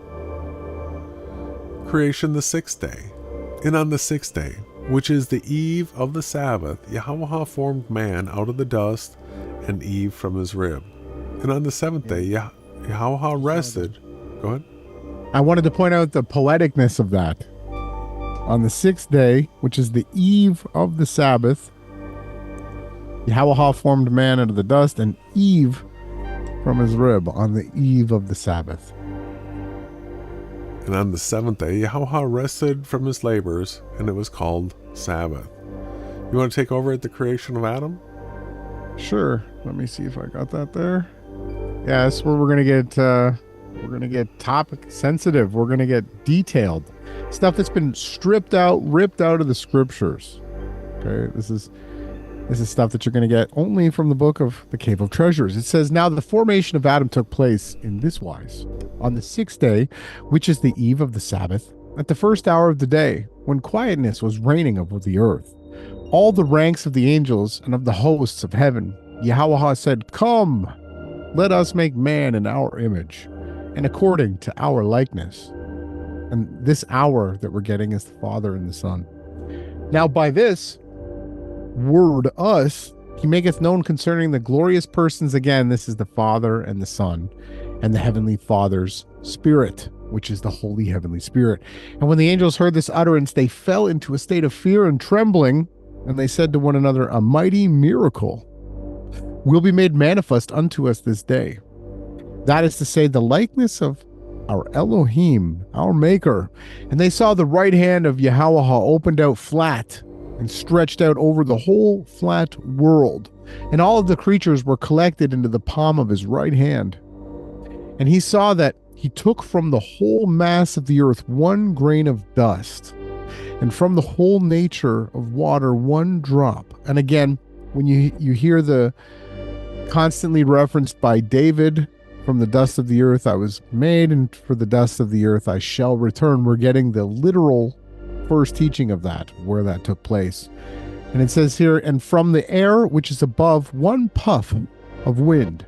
Creation the sixth day. And on the sixth day, which is the eve of the Sabbath, Yahawah formed man out of the dust, and Eve from his rib. And on the seventh day Yahawah rested. Go ahead. I wanted to point out the poeticness of that. On the sixth day, which is the eve of the Sabbath, Yahawah formed man out of the dust, and Eve from his rib on the eve of the Sabbath. And on the seventh day Yahawah rested from his labors, and it was called Sabbath. You want to take over at the creation of Adam? Sure. Let me see if I got that there. Yeah, that's where we're gonna get topic sensitive. We're gonna get detailed stuff that's been stripped out, ripped out of the scriptures. Okay, this is stuff that you're going to get only from the book of the Cave of Treasures. It says, now the formation of Adam took place in this wise. On the sixth day, which is the eve of the Sabbath, at the first hour of the day, when quietness was reigning over the earth, all the ranks of the angels and of the hosts of heaven, Yahawah said, come, let us make man in our image, and according to our likeness. And this hour that we're getting is the Father and the Son. Now by this word us, he maketh known concerning the glorious persons. Again, this is the Father and the Son, and the Heavenly Father's Spirit, which is the Holy Heavenly Spirit. And when the angels heard this utterance, they fell into a state of fear and trembling, and they said to one another, a mighty miracle will be made manifest unto us this day. That is to say, the likeness of our Elohim, our Maker. And they saw the right hand of Yahawah opened out flat, and stretched out over the whole flat world, and all of the creatures were collected into the palm of his right hand. And he saw that he took from the whole mass of the earth 1 grain of dust, and from the whole nature of water 1 drop. And again, when you hear the constantly referenced by David, from the dust of the earth I was made, and for the dust of the earth I shall return, we're getting the literal first teaching of that, where that took place. And it says here, and from the air which is above 1 puff of wind,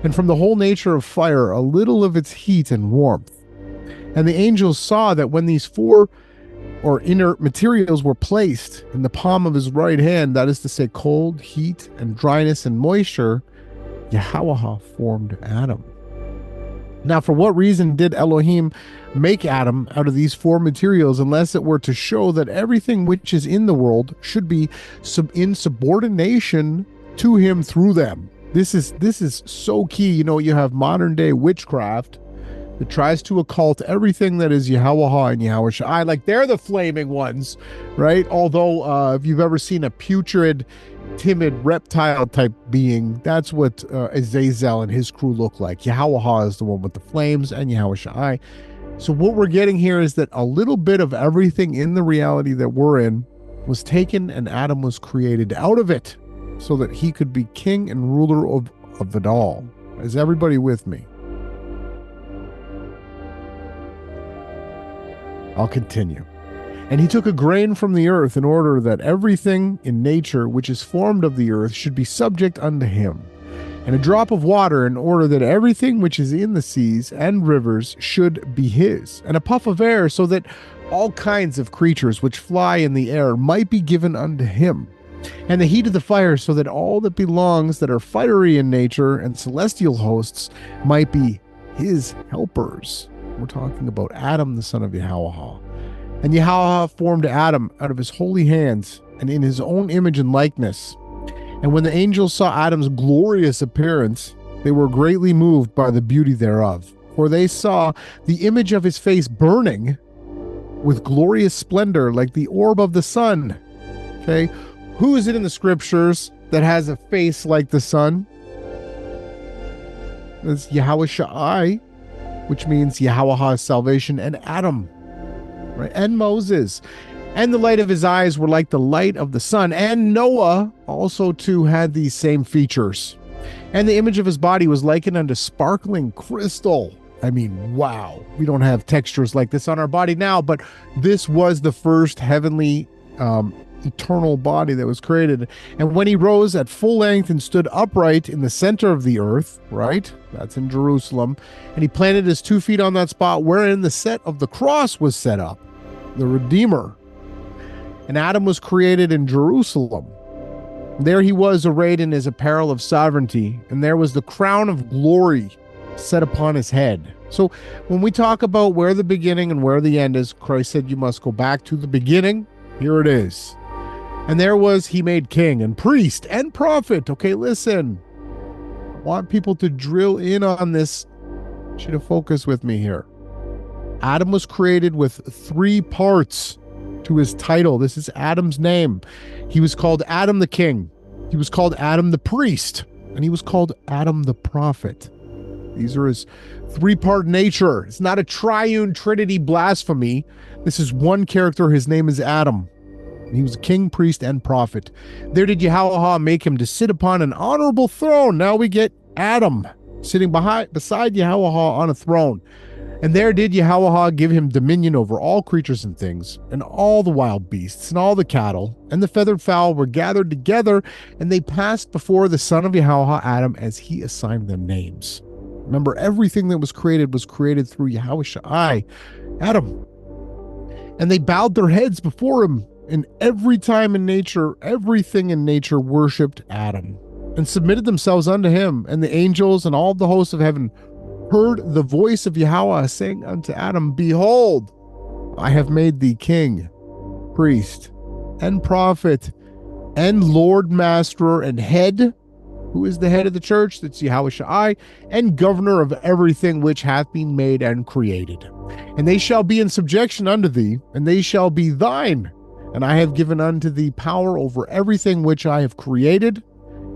and from the whole nature of fire a little of its heat and warmth. And the angels saw that when these 4 or inert materials were placed in the palm of his right hand, that is to say cold, heat, and dryness and moisture, Yahawah formed Adam. Now, for what reason did Elohim make Adam out of these four materials, unless it were to show that everything which is in the world should be in subordination to him through them? This is so key. You know, you have modern day witchcraft that tries to occult everything that is Yahawah and Yahawashai. Like, they're the flaming ones, right? Although if you've ever seen a putrid, timid reptile type being, that's what Azazel and his crew look like. Yahawah is the one with the flames, and Yahawashai. So what we're getting here is that a little bit of everything in the reality that we're in was taken, and Adam was created out of it so that he could be king and ruler of it all. Is everybody with me? I'll continue. And he took a grain from the earth in order that everything in nature which is formed of the earth should be subject unto him, and a drop of water in order that everything which is in the seas and rivers should be his, and a puff of air so that all kinds of creatures which fly in the air might be given unto him, and the heat of the fire so that all that belongs that are fiery in nature and celestial hosts might be his helpers. We're talking about Adam, the son of Yahawah. And Yahawah formed Adam out of his holy hands and in his own image and likeness. And when the angels saw Adam's glorious appearance, they were greatly moved by the beauty thereof. For they saw the image of his face burning with glorious splendor like the orb of the sun. Okay, who is it in the scriptures that has a face like the sun? It's Yahawashai, which means Yahawah's salvation, and Adam, right? And Moses. And the light of his eyes were like the light of the sun. And Noah also too had these same features. And the image of his body was likened unto sparkling crystal. I mean, wow. We don't have textures like this on our body now, but this was the first heavenly eternal body that was created. And when he rose at full length and stood upright in the center of the earth, right? That's in Jerusalem. And he planted his 2 feet on that spot wherein the set of the cross was set up, the Redeemer. And Adam was created in Jerusalem. There he was arrayed in his apparel of sovereignty, and there was the crown of glory set upon his head. So when we talk about where the beginning and where the end is, Christ said you must go back to the beginning. Here it is. And there was he made king and priest and prophet. Okay, listen. I want people to drill in on this. I want you to focus with me here. Adam was created with 3 parts to his title. This is Adam's name. He was called Adam the king. He was called Adam the priest. And he was called Adam the prophet. These are his 3-part nature. It's not a triune trinity blasphemy. This is one character. His name is Adam. He was a king, priest, and prophet. There did Yahawah make him to sit upon an honorable throne. Now we get Adam sitting beside Yahawah on a throne. And there did Yahawah give him dominion over all creatures and things, and all the wild beasts, and all the cattle, and the feathered fowl were gathered together, and they passed before the son of Yahawah, Adam, as he assigned them names. Remember, everything that was created through Yahawashai, Adam. And they bowed their heads before him. And every time in nature, everything in nature worshipped Adam and submitted themselves unto him. And the angels and all the hosts of heaven heard the voice of Yahawah saying unto Adam, Behold, I have made thee king, priest, and prophet, and Lord, master, and head. Who is the head of the church? That's Yahawashai, and governor of everything which hath been made and created. And they shall be in subjection unto thee, and they shall be thine. And I have given unto thee power over everything which I have created.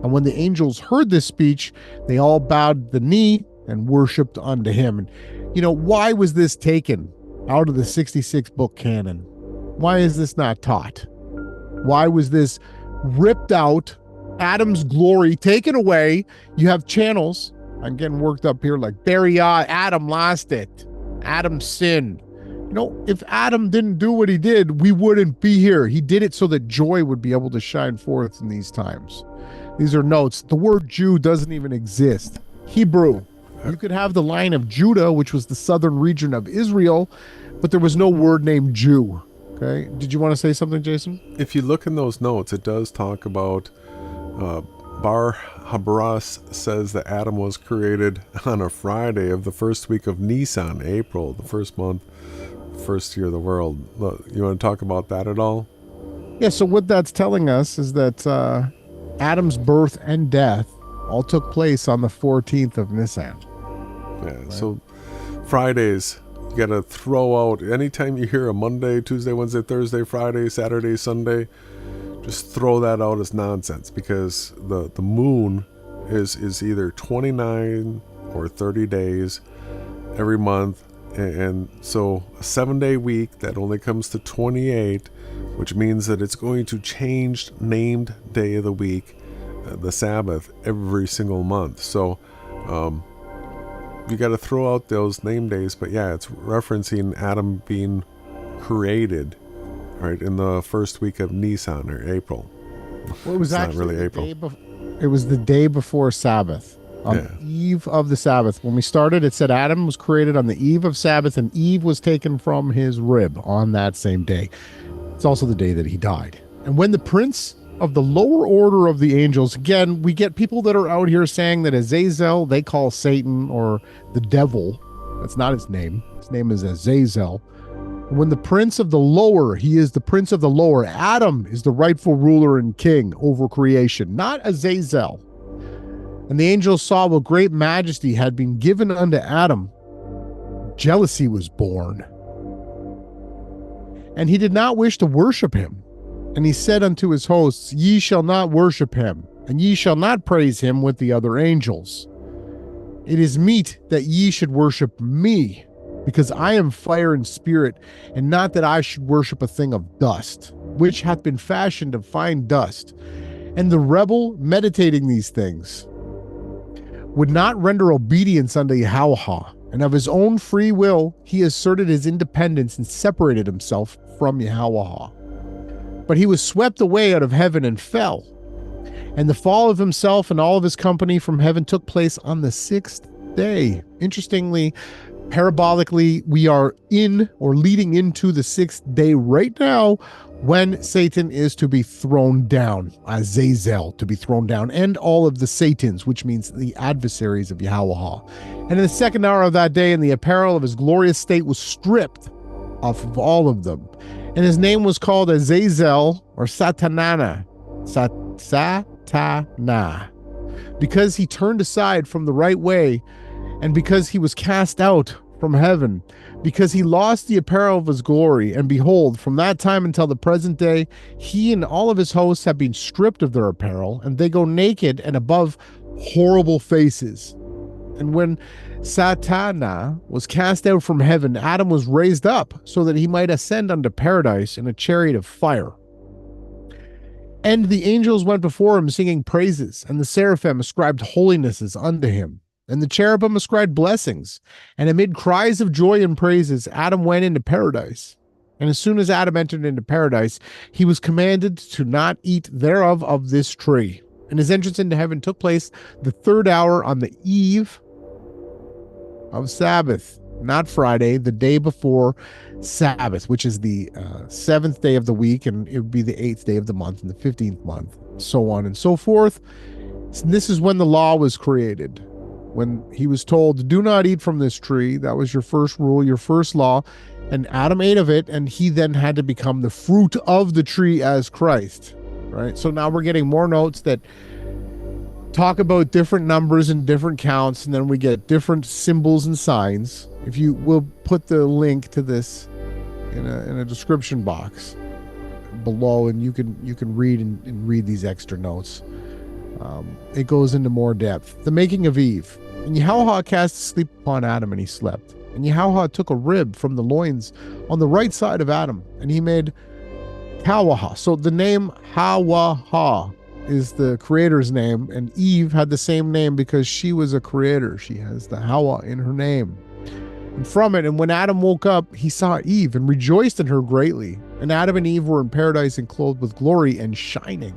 And when the angels heard this speech, they all bowed the knee and worshipped unto him. And, you know, why was this taken out of the 66 book canon? Why is this not taught? Why was this ripped out? Adam's glory taken away. You have channels. I'm getting worked up here like Adam lost it. Adam sinned. You know, if Adam didn't do what he did, we wouldn't be here. He did it so that joy would be able to shine forth in these times. These are notes. The word Jew doesn't even exist. Hebrew. You could have the line of Judah, which was the southern region of Israel, but there was no word named Jew. Okay. Did you want to say something, Jason? If you look in those notes, it does talk about Bar Habras says that Adam was created on a Friday of the first week of Nisan, April, the first month, first year of the world. You want to talk about that at all? Yeah, so what that's telling us is that Adam's birth and death all took place on the 14th of Nisan. Yeah, right. So Fridays, you got to throw out, anytime you hear a Monday, Tuesday, Wednesday, Thursday, Friday, Saturday, Sunday, just throw that out as nonsense, because the moon is either 29 or 30 days every month. And so a 7-day week, that only comes to 28, which means that it's going to change named day of the week, the Sabbath, every single month. So you got to throw out those name days. But yeah, it's referencing Adam being created, right, in the first week of Nisan, or April. Well, it was it's actually not really April. It was the day before Sabbath. On the eve of the Sabbath. When we started, it said Adam was created on the eve of Sabbath, and Eve was taken from his rib on that same day. It's also the day that he died. And when the prince of the lower order of the angels, again, we get people that are out here saying that Azazel, they call Satan or the devil. That's not his name. His name is Azazel. When the prince of the lower, he is the prince of the lower. Adam is the rightful ruler and king over creation, not Azazel. And the angels saw what great majesty had been given unto Adam. Jealousy was born. And he did not wish to worship him. And he said unto his hosts, Ye shall not worship him, and ye shall not praise him with the other angels. It is meet that ye should worship me, because I am fire and spirit, and not that I should worship a thing of dust, which hath been fashioned of fine dust. And the rebel, meditating these things, would not render obedience unto Yahawah, and of his own free will he asserted his independence and separated himself from Yahawah. But he was swept away out of heaven and fell. And the fall of himself and all of his company from heaven took place on the 6th day. Interestingly, parabolically, we are in or leading into the 6th day right now, when Satan is to be thrown down, Azazel to be thrown down, and all of the Satans, which means the adversaries of Yahawah. And in the 2nd hour of that day, and the apparel of his glorious state was stripped off of all of them. And his name was called Azazel, or Satanana, Satana, because he turned aside from the right way, and because he was cast out from heaven, because he lost the apparel of his glory. And behold, from that time until the present day, he and all of his hosts have been stripped of their apparel, and they go naked and above horrible faces. And when Satana was cast out from heaven, Adam was raised up so that he might ascend unto paradise in a chariot of fire. And the angels went before him singing praises, and the seraphim ascribed holinesses unto him. And the cherubim ascribed blessings. And amid cries of joy and praises, Adam went into paradise. And as soon as Adam entered into paradise, he was commanded to not eat thereof of this tree. And his entrance into heaven took place the 3rd hour on the eve of Sabbath, not Friday, the day before Sabbath, which is the 7th day of the week, and it would be the 8th day of the month, and the 15th month, so on and so forth. So this is when the law was created. When he was told, do not eat from this tree, that was your first rule, your first law, and Adam ate of it, and he then had to become the fruit of the tree as Christ, right? So now we're getting more notes that talk about different numbers and different counts, and then we get different symbols and signs. If you will put the link to this in a description box below, and you can read and read these extra notes. It goes into more depth. The making of Eve. And Yahawah cast sleep upon Adam, and he slept. And Yahawah took a rib from the loins on the right side of Adam, and he made Hawah. So the name Hawah is the creator's name, and Eve had the same name because she was a creator. She has the Hawa in her name. And from it, and when Adam woke up, he saw Eve and rejoiced in her greatly. And Adam and Eve were in paradise and clothed with glory and shining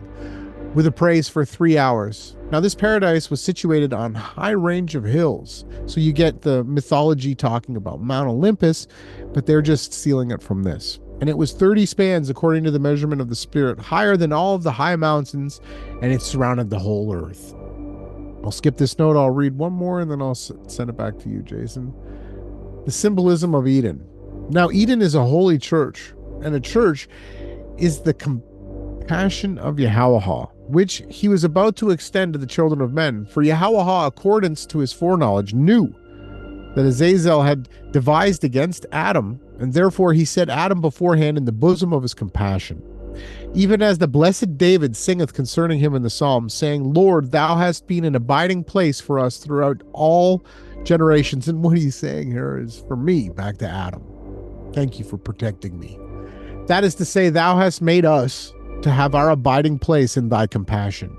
with a praise for 3 hours. Now this paradise was situated on a high range of hills. So you get the mythology talking about Mount Olympus, but they're just stealing it from this. And it was 30 spans according to the measurement of the Spirit, higher than all of the high mountains, and it surrounded the whole earth. I'll skip this note. I'll read one more, and then I'll send it back to you, Jason. The symbolism of Eden. Now, Eden is a holy church, and a church is the compassion of Yahawah, which he was about to extend to the children of men. For Yahawah, accordance to his foreknowledge, knew that Azazel had devised against Adam, and therefore he set Adam beforehand in the bosom of his compassion. Even as the blessed David singeth concerning him in the Psalms, saying, Lord, thou hast been an abiding place for us throughout all generations. And what he's saying here is for me, back to Adam. Thank you for protecting me. That is to say, thou hast made us to have our abiding place in thy compassion.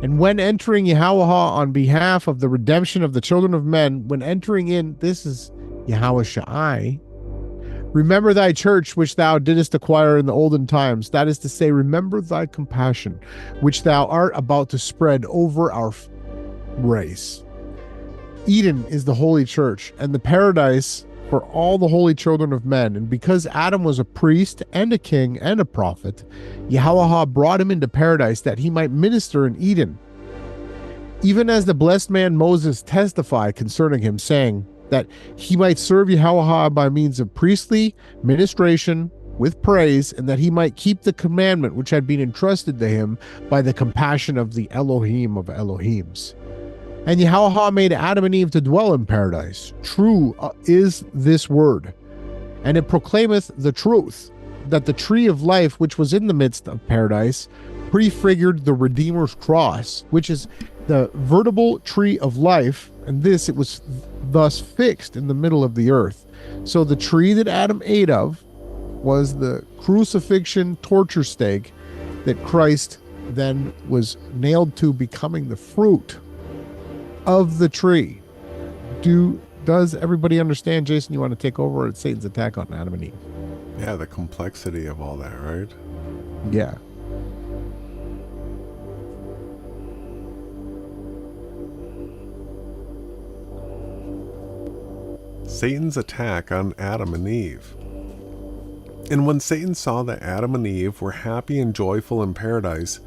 And when entering Yahawah on behalf of the redemption of the children of men, when entering in, this is Yahawashai, remember thy church which thou didst acquire in the olden times. That is to say, remember thy compassion, which thou art about to spread over our race. Eden is the holy church and the paradise for all the holy children of men. And because Adam was a priest and a king and a prophet, Yahawah brought him into paradise that he might minister in Eden. Even as the blessed man Moses testified concerning him, saying that he might serve Yahawah by means of priestly ministration with praise, and that he might keep the commandment which had been entrusted to him by the compassion of the Elohim of Elohims. And Yahawah made Adam and Eve to dwell in paradise. True is this word, and it proclaimeth the truth, that the tree of life which was in the midst of paradise prefigured the Redeemer's cross, which is the veritable tree of life, and this it was thus fixed in the middle of the earth. So the tree that Adam ate of was the crucifixion torture stake that Christ then was nailed to, becoming the fruit of the tree. Does everybody understand? Jason, you want to take over? It's Satan's attack on Adam and Eve. Yeah, the complexity of all that, right? Yeah. Satan's attack on Adam and Eve. And when Satan saw that Adam and Eve were happy and joyful in paradise,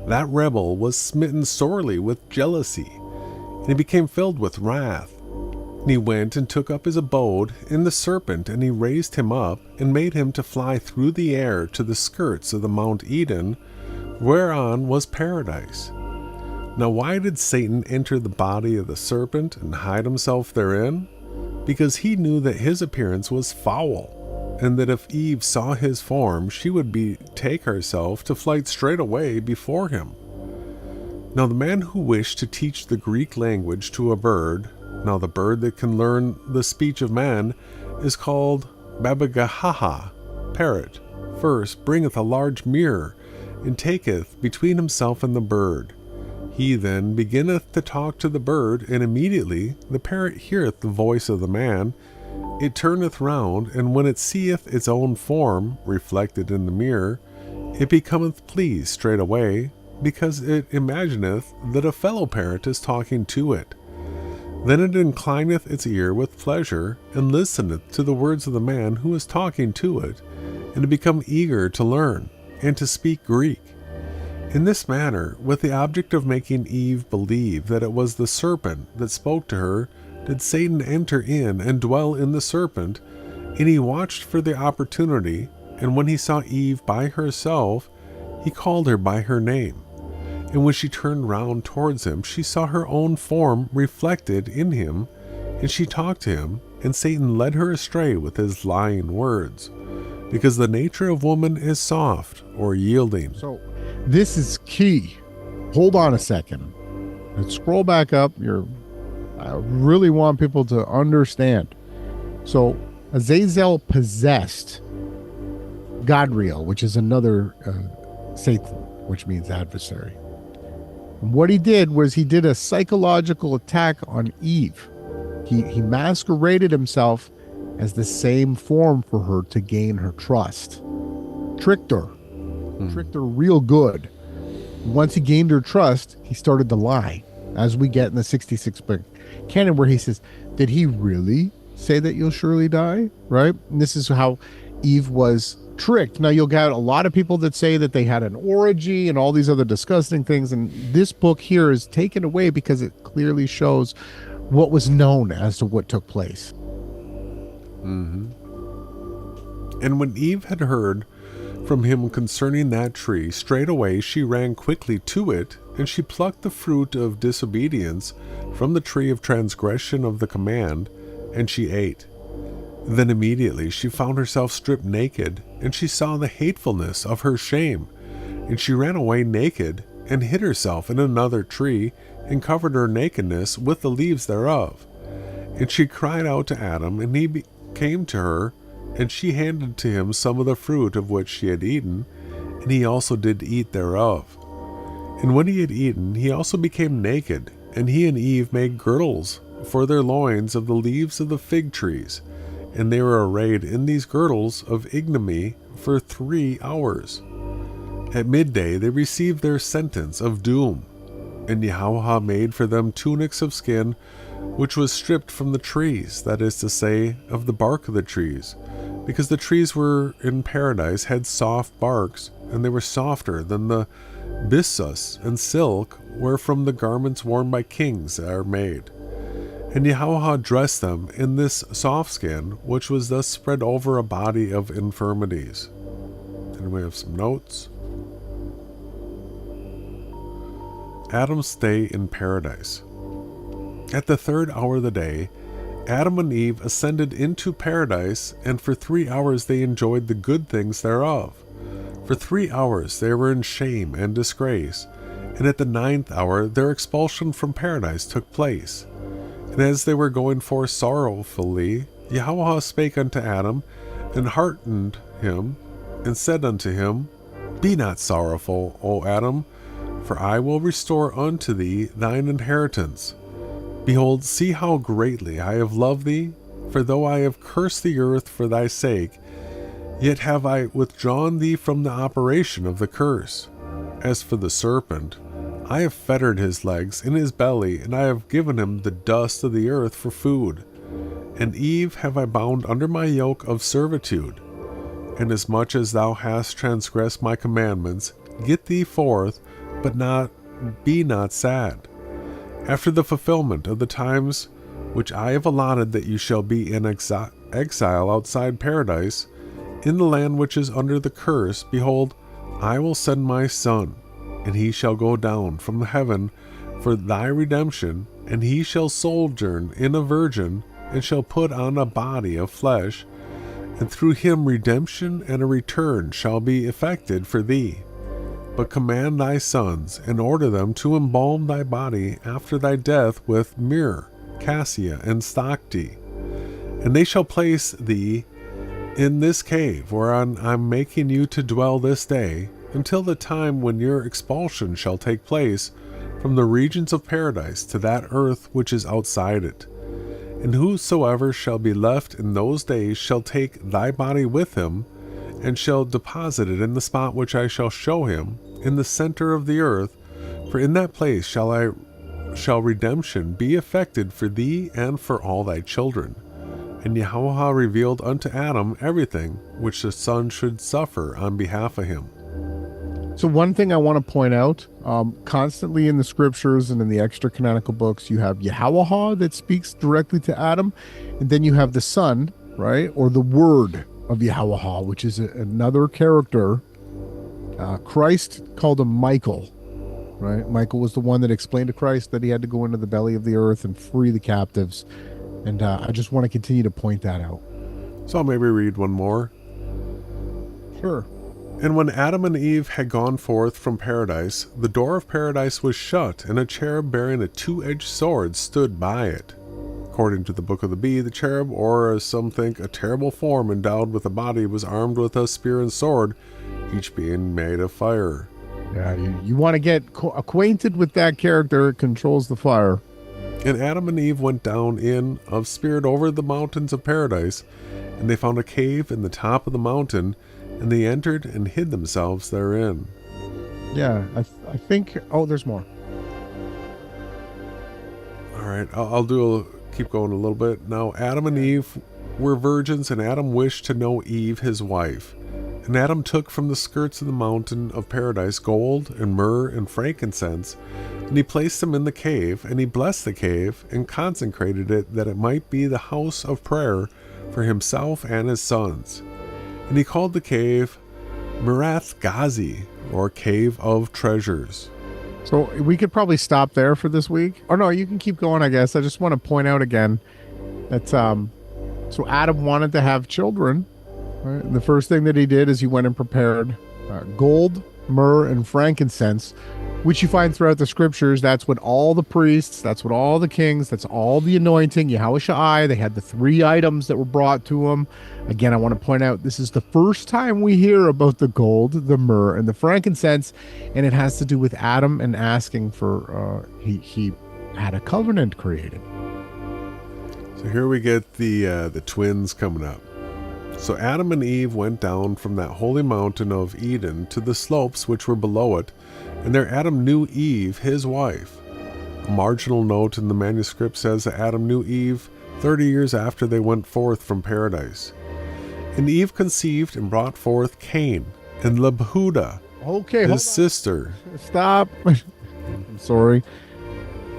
that rebel was smitten sorely with jealousy, and he became filled with wrath. And he went and took up his abode in the serpent, and he raised him up, and made him to fly through the air to the skirts of the Mount Eden, whereon was paradise. Now why did Satan enter the body of the serpent and hide himself therein? Because he knew that his appearance was foul, and that if Eve saw his form, she would betake herself to flight straight away before him. Now the man who wished to teach the Greek language to a bird, now the bird that can learn the speech of man, is called Babagahaha, parrot, first bringeth a large mirror, and taketh between himself and the bird. He then beginneth to talk to the bird, and immediately the parrot heareth the voice of the man. It turneth round, and when it seeth its own form reflected in the mirror, it becometh pleased straightway, because it imagineth that a fellow parrot is talking to it. Then it inclineth its ear with pleasure, and listeneth to the words of the man who is talking to it, and it become eager to learn, and to speak Greek. In this manner, with the object of making Eve believe that it was the serpent that spoke to her, did Satan enter in and dwell in the serpent, and he watched for the opportunity, and when he saw Eve by herself, he called her by her name. And when she turned round towards him, she saw her own form reflected in him, and she talked to him, and Satan led her astray with his lying words, because the nature of woman is soft or yielding. So this is key. Hold on a second. Let's scroll back up. I really want people to understand. So Azazel possessed Godriel, which is another Satan, which means adversary. And what he did was he did a psychological attack on Eve. He masqueraded himself as the same form for her to gain her trust. Tricked her real good. Once he gained her trust, he started to lie, as we get in the 66 book canon, where he says, did he really say that you'll surely die? Right? And this is how Eve was tricked. Now you'll get a lot of people that say that they had an orgy and all these other disgusting things, and this book here is taken away because it clearly shows what was known as to what took place. And when Eve had heard from him concerning that tree, straightway she ran quickly to it, and she plucked the fruit of disobedience from the tree of transgression of the command, and she ate. Then immediately she found herself stripped naked, and she saw the hatefulness of her shame, and she ran away naked, and hid herself in another tree, and covered her nakedness with the leaves thereof. And she cried out to Adam, and he came to her, and she handed to him some of the fruit of which she had eaten, and he also did eat thereof. And when he had eaten, he also became naked, and he and Eve made girdles for their loins of the leaves of the fig trees, and they were arrayed in these girdles of ignominy for 3 hours. At midday they received their sentence of doom, and Yahawah made for them tunics of skin, which was stripped from the trees, that is to say, of the bark of the trees, because the trees were in paradise had soft barks, and they were softer than the byssus and silk wherefrom the garments worn by kings are made. And Yahawah dressed them in this soft skin, which was thus spread over a body of infirmities. And we have some notes. Adam's stay in paradise. At the 3rd hour of the day, Adam and Eve ascended into paradise, and for 3 hours they enjoyed the good things thereof. For 3 hours they were in shame and disgrace, and at the 9th hour their expulsion from paradise took place. And as they were going forth sorrowfully, Yahawah spake unto Adam, and heartened him, and said unto him, Be not sorrowful, O Adam, for I will restore unto thee thine inheritance. Behold, see how greatly I have loved thee, for though I have cursed the earth for thy sake, yet have I withdrawn thee from the operation of the curse. As for the serpent, I have fettered his legs in his belly, and I have given him the dust of the earth for food. And Eve have I bound under my yoke of servitude. Inasmuch as thou hast transgressed my commandments, get thee forth, but be not sad. After the fulfillment of the times which I have allotted that you shall be in exile outside paradise, in the land which is under the curse, behold, I will send my son, and he shall go down from heaven for thy redemption, and he shall sojourn in a virgin, and shall put on a body of flesh, and through him redemption and a return shall be effected for thee. But command thy sons, and order them to embalm thy body after thy death with myrrh, cassia, and stocti. And they shall place thee in this cave whereon I am making you to dwell this day, until the time when your expulsion shall take place from the regions of paradise to that earth which is outside it. And whosoever shall be left in those days shall take thy body with him, and shall deposit it in the spot which I shall show him, in the center of the earth, for in that place shall redemption be effected for thee and for all thy children. And Yahawah revealed unto Adam everything which the son should suffer on behalf of him. So one thing I want to point out, constantly in the scriptures and in the extra canonical books, you have Yahawah that speaks directly to Adam, and then you have the son, right, or the word of Yahawah, which is another character. Christ called him Michael, right? Michael was the one that explained to Christ that he had to go into the belly of the earth and free the captives. And I just want to continue to point that out. So I'll maybe read one more. Sure. And when Adam and Eve had gone forth from paradise, the door of paradise was shut, and a cherub bearing a 2-edged sword stood by it. According to the Book of the Bee, the cherub, or as some think, a terrible form endowed with a body, was armed with a spear and sword, each being made of fire. Yeah, you want to get acquainted with that character. It controls the fire. And Adam and Eve went down in of spirit over the mountains of paradise, and they found a cave in the top of the mountain, and they entered and hid themselves therein. Yeah, I think... Oh, there's more. All right, I'll keep going a little bit. Now, Adam and Eve were virgins, and Adam wished to know Eve, his wife. And Adam took from the skirts of the mountain of paradise gold and myrrh and frankincense, and he placed them in the cave, and he blessed the cave and consecrated it that it might be the house of prayer for himself and his sons. And he called the cave Merath Gazi, or Cave of Treasures. So we could probably stop there for this week. Or no, you can keep going, I guess. I just want to point out again that so Adam wanted to have children. Right? And the first thing that he did is he went and prepared gold, myrrh, and frankincense, which you find throughout the scriptures. That's what all the priests, that's what all the kings, that's all the anointing, Yahawashai, they had the 3 items that were brought to them. Again, I want to point out this is the first time we hear about the gold, the myrrh, and the frankincense, and it has to do with Adam and asking for, he had a covenant created. So here we get the twins coming up. So Adam and Eve went down from that holy mountain of Eden to the slopes which were below it, and there Adam knew Eve, his wife. A marginal note in the manuscript says that Adam knew Eve 30 years after they went forth from paradise. And Eve conceived and brought forth Cain and Lahuda, his sister. Stop. I'm sorry.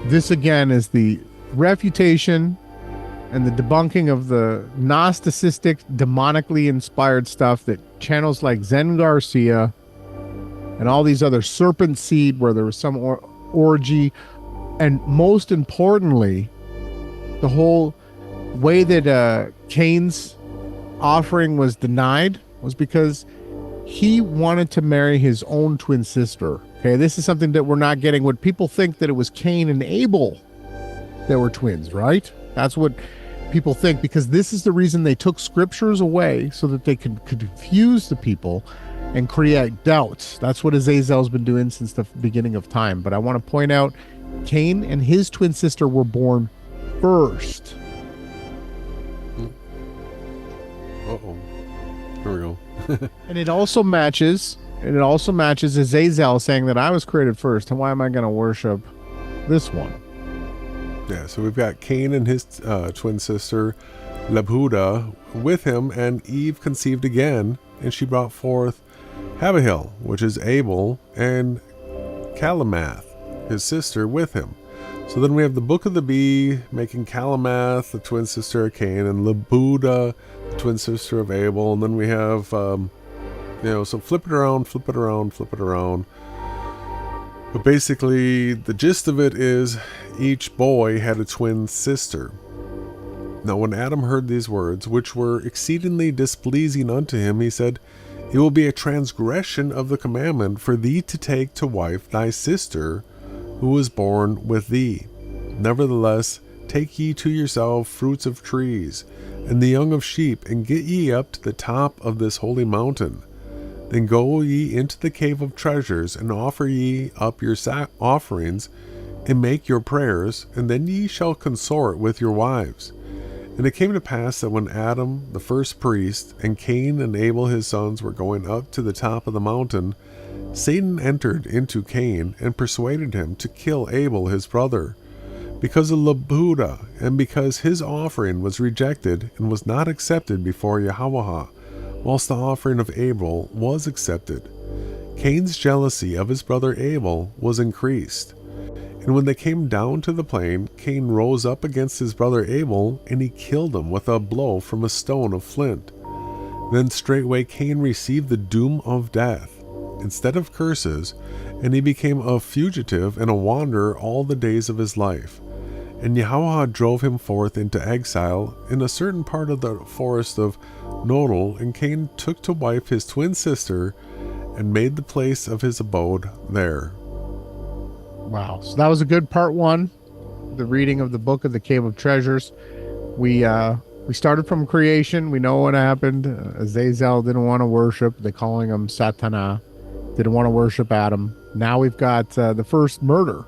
This again is the refutation and the debunking of the Gnosticistic, demonically inspired stuff that channels like Zen Garcia and all these other serpent seed where there was some orgy, and most importantly, the whole way that Cain's offering was denied was because he wanted to marry his own twin sister. Okay, this is something that we're not getting. What people think that it was Cain and Abel that were twins, right? That's what people think, because this is the reason they took scriptures away, so that they could confuse the people and create doubts. That's what Azazel's been doing since the beginning of time. But I want to point out, Cain and his twin sister were born first. Uh-oh. Here we go. And it also matches Azazel saying that I was created first. And why am I going to worship this one? Yeah, so we've got Cain and his twin sister Lahuda with him, and Eve conceived again, and she brought forth Abihail, which is Abel, and Calamath, his sister, with him. So then we have the Book of the Bee making Calamath, the twin sister of Cain, and Lahuda, the twin sister of Abel. And then we have, so flip it around. But basically, the gist of it is each boy had a twin sister. Now when Adam heard these words, which were exceedingly displeasing unto him, he said, It will be a transgression of the commandment for thee to take to wife thy sister, who was born with thee. Nevertheless, take ye to yourself fruits of trees, and the young of sheep, and get ye up to the top of this holy mountain. Then go ye into the cave of treasures, and offer ye up your offerings, and make your prayers, and then ye shall consort with your wives. And it came to pass that when Adam, the first priest, and Cain and Abel his sons were going up to the top of the mountain, Satan entered into Cain, and persuaded him to kill Abel his brother, because of Lahuda, and because his offering was rejected, and was not accepted before Yahawah, whilst the offering of Abel was accepted. Cain's jealousy of his brother Abel was increased. And when they came down to the plain, Cain rose up against his brother Abel, and he killed him with a blow from a stone of flint. Then straightway Cain received the doom of death, instead of curses, and he became a fugitive and a wanderer all the days of his life. And Yahawah drove him forth into exile in a certain part of the forest of Nodal, and Cain took to wife his twin sister, and made the place of his abode there. Wow. So that was a good part one, the reading of the book of the Cave of Treasures. We started from creation. We know what happened. Azazel didn't want to worship. They're calling him Satana. Didn't want to worship Adam. Now we've got the first murder.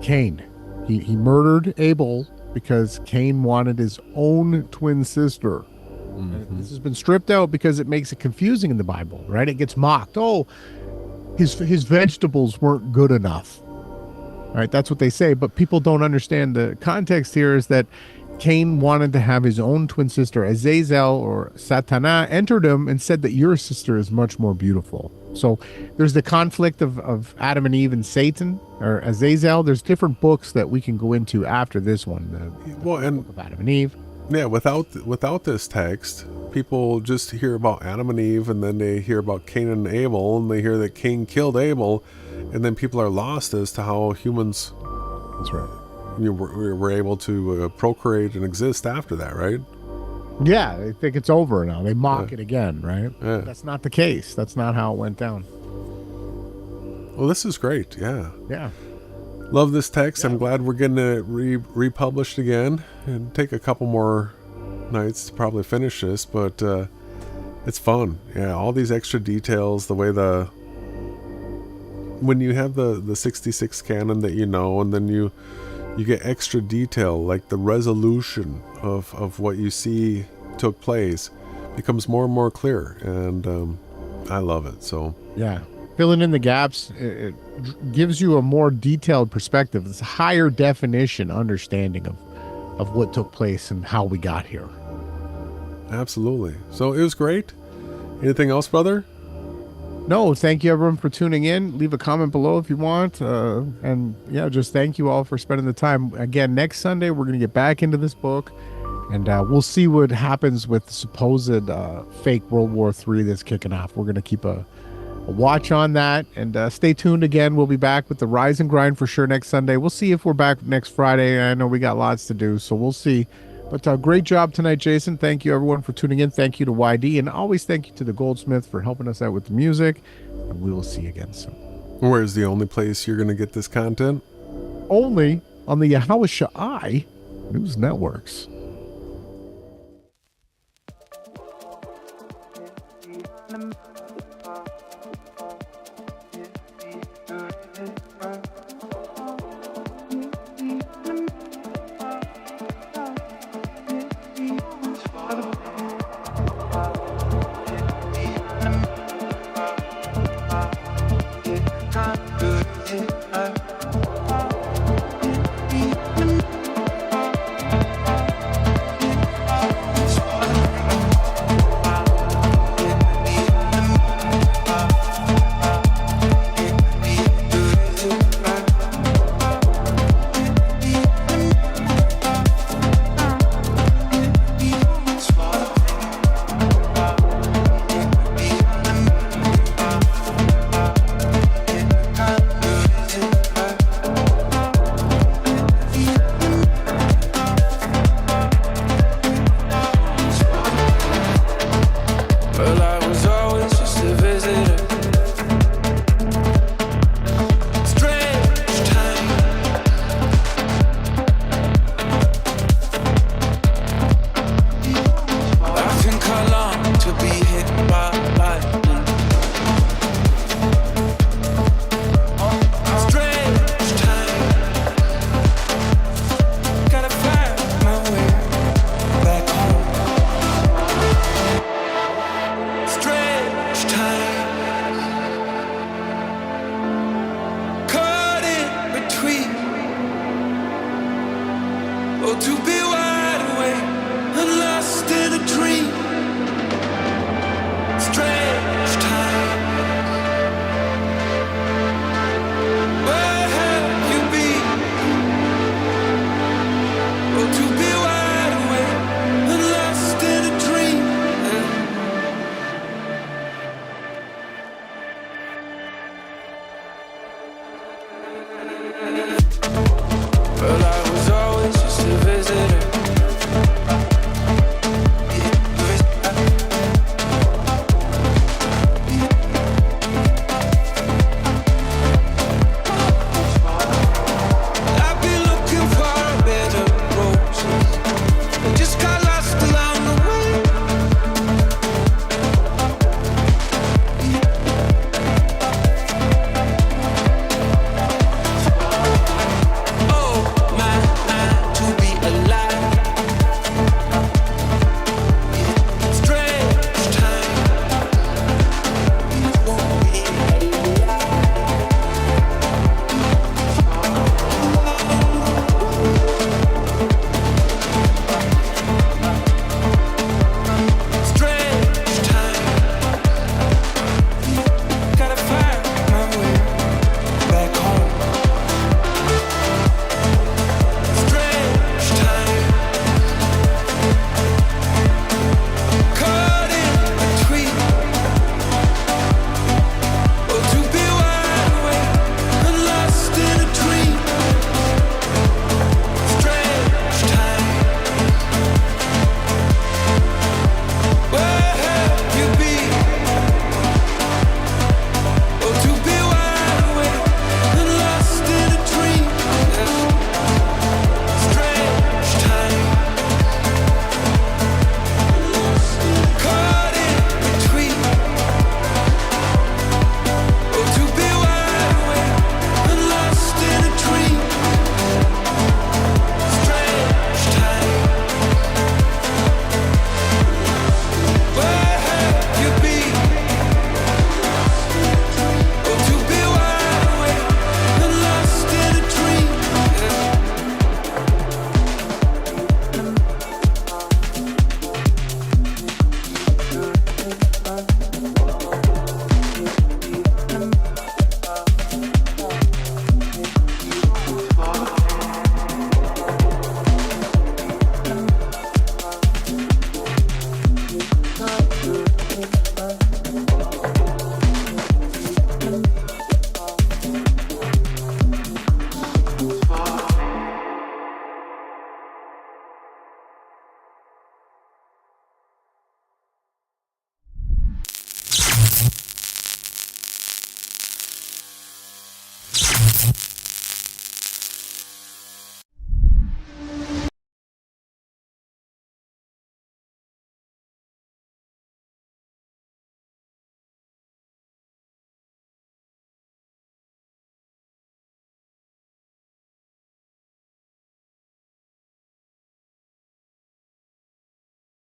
Cain. He murdered Abel because Cain wanted his own twin sister. Mm-hmm. This has been stripped out because it makes it confusing in the Bible, right? It gets mocked. Oh, his vegetables weren't good enough. All right, that's what they say, but people don't understand the context here is that Cain wanted to have his own twin sister, Azazel or Satana, entered him and said that your sister is much more beautiful. So there's the conflict of Adam and Eve and Satan or Azazel. There's different books that we can go into after this one. The book of Adam and Eve. Yeah, without this text, people just hear about Adam and Eve, and then they hear about Cain and Abel, and they hear that Cain killed Abel, and then people are lost as to how humans. That's right. We're able to procreate and exist after that, right? Yeah, they think it's over now. They mock it again, right? Yeah. That's not the case. That's not how it went down. Well, this is great. Yeah. Yeah. Love this text. I'm glad we're getting it republished again. It'd take a couple more nights to probably finish this, but it's fun. Yeah, all these extra details, the way when you have the 66 canon that and then you get extra detail, like the resolution of what you see took place becomes more and more clear, and I love it. So yeah, filling in the gaps, it gives you a more detailed perspective. It's a higher definition understanding of what took place and how we got here. Absolutely. So it was great. Anything else, brother? No, thank you everyone for tuning in. Leave a comment below if you want. And yeah, just thank you all for spending the time. Again, next Sunday, we're going to get back into this book, and we'll see what happens with the supposed fake World War III that's kicking off. We're going to keep a watch on that, and stay tuned again. We'll be back with the Rise and Grind for sure next Sunday. We'll see if we're back next Friday. I know we got lots to do, so we'll see. But great job tonight, Jason. Thank you, everyone, for tuning in. Thank you to YD, and always thank you to the Goldsmith for helping us out with the music. And we will see you again soon. Where's the only place you're going to get this content? Only on the Yahawashai News Networks.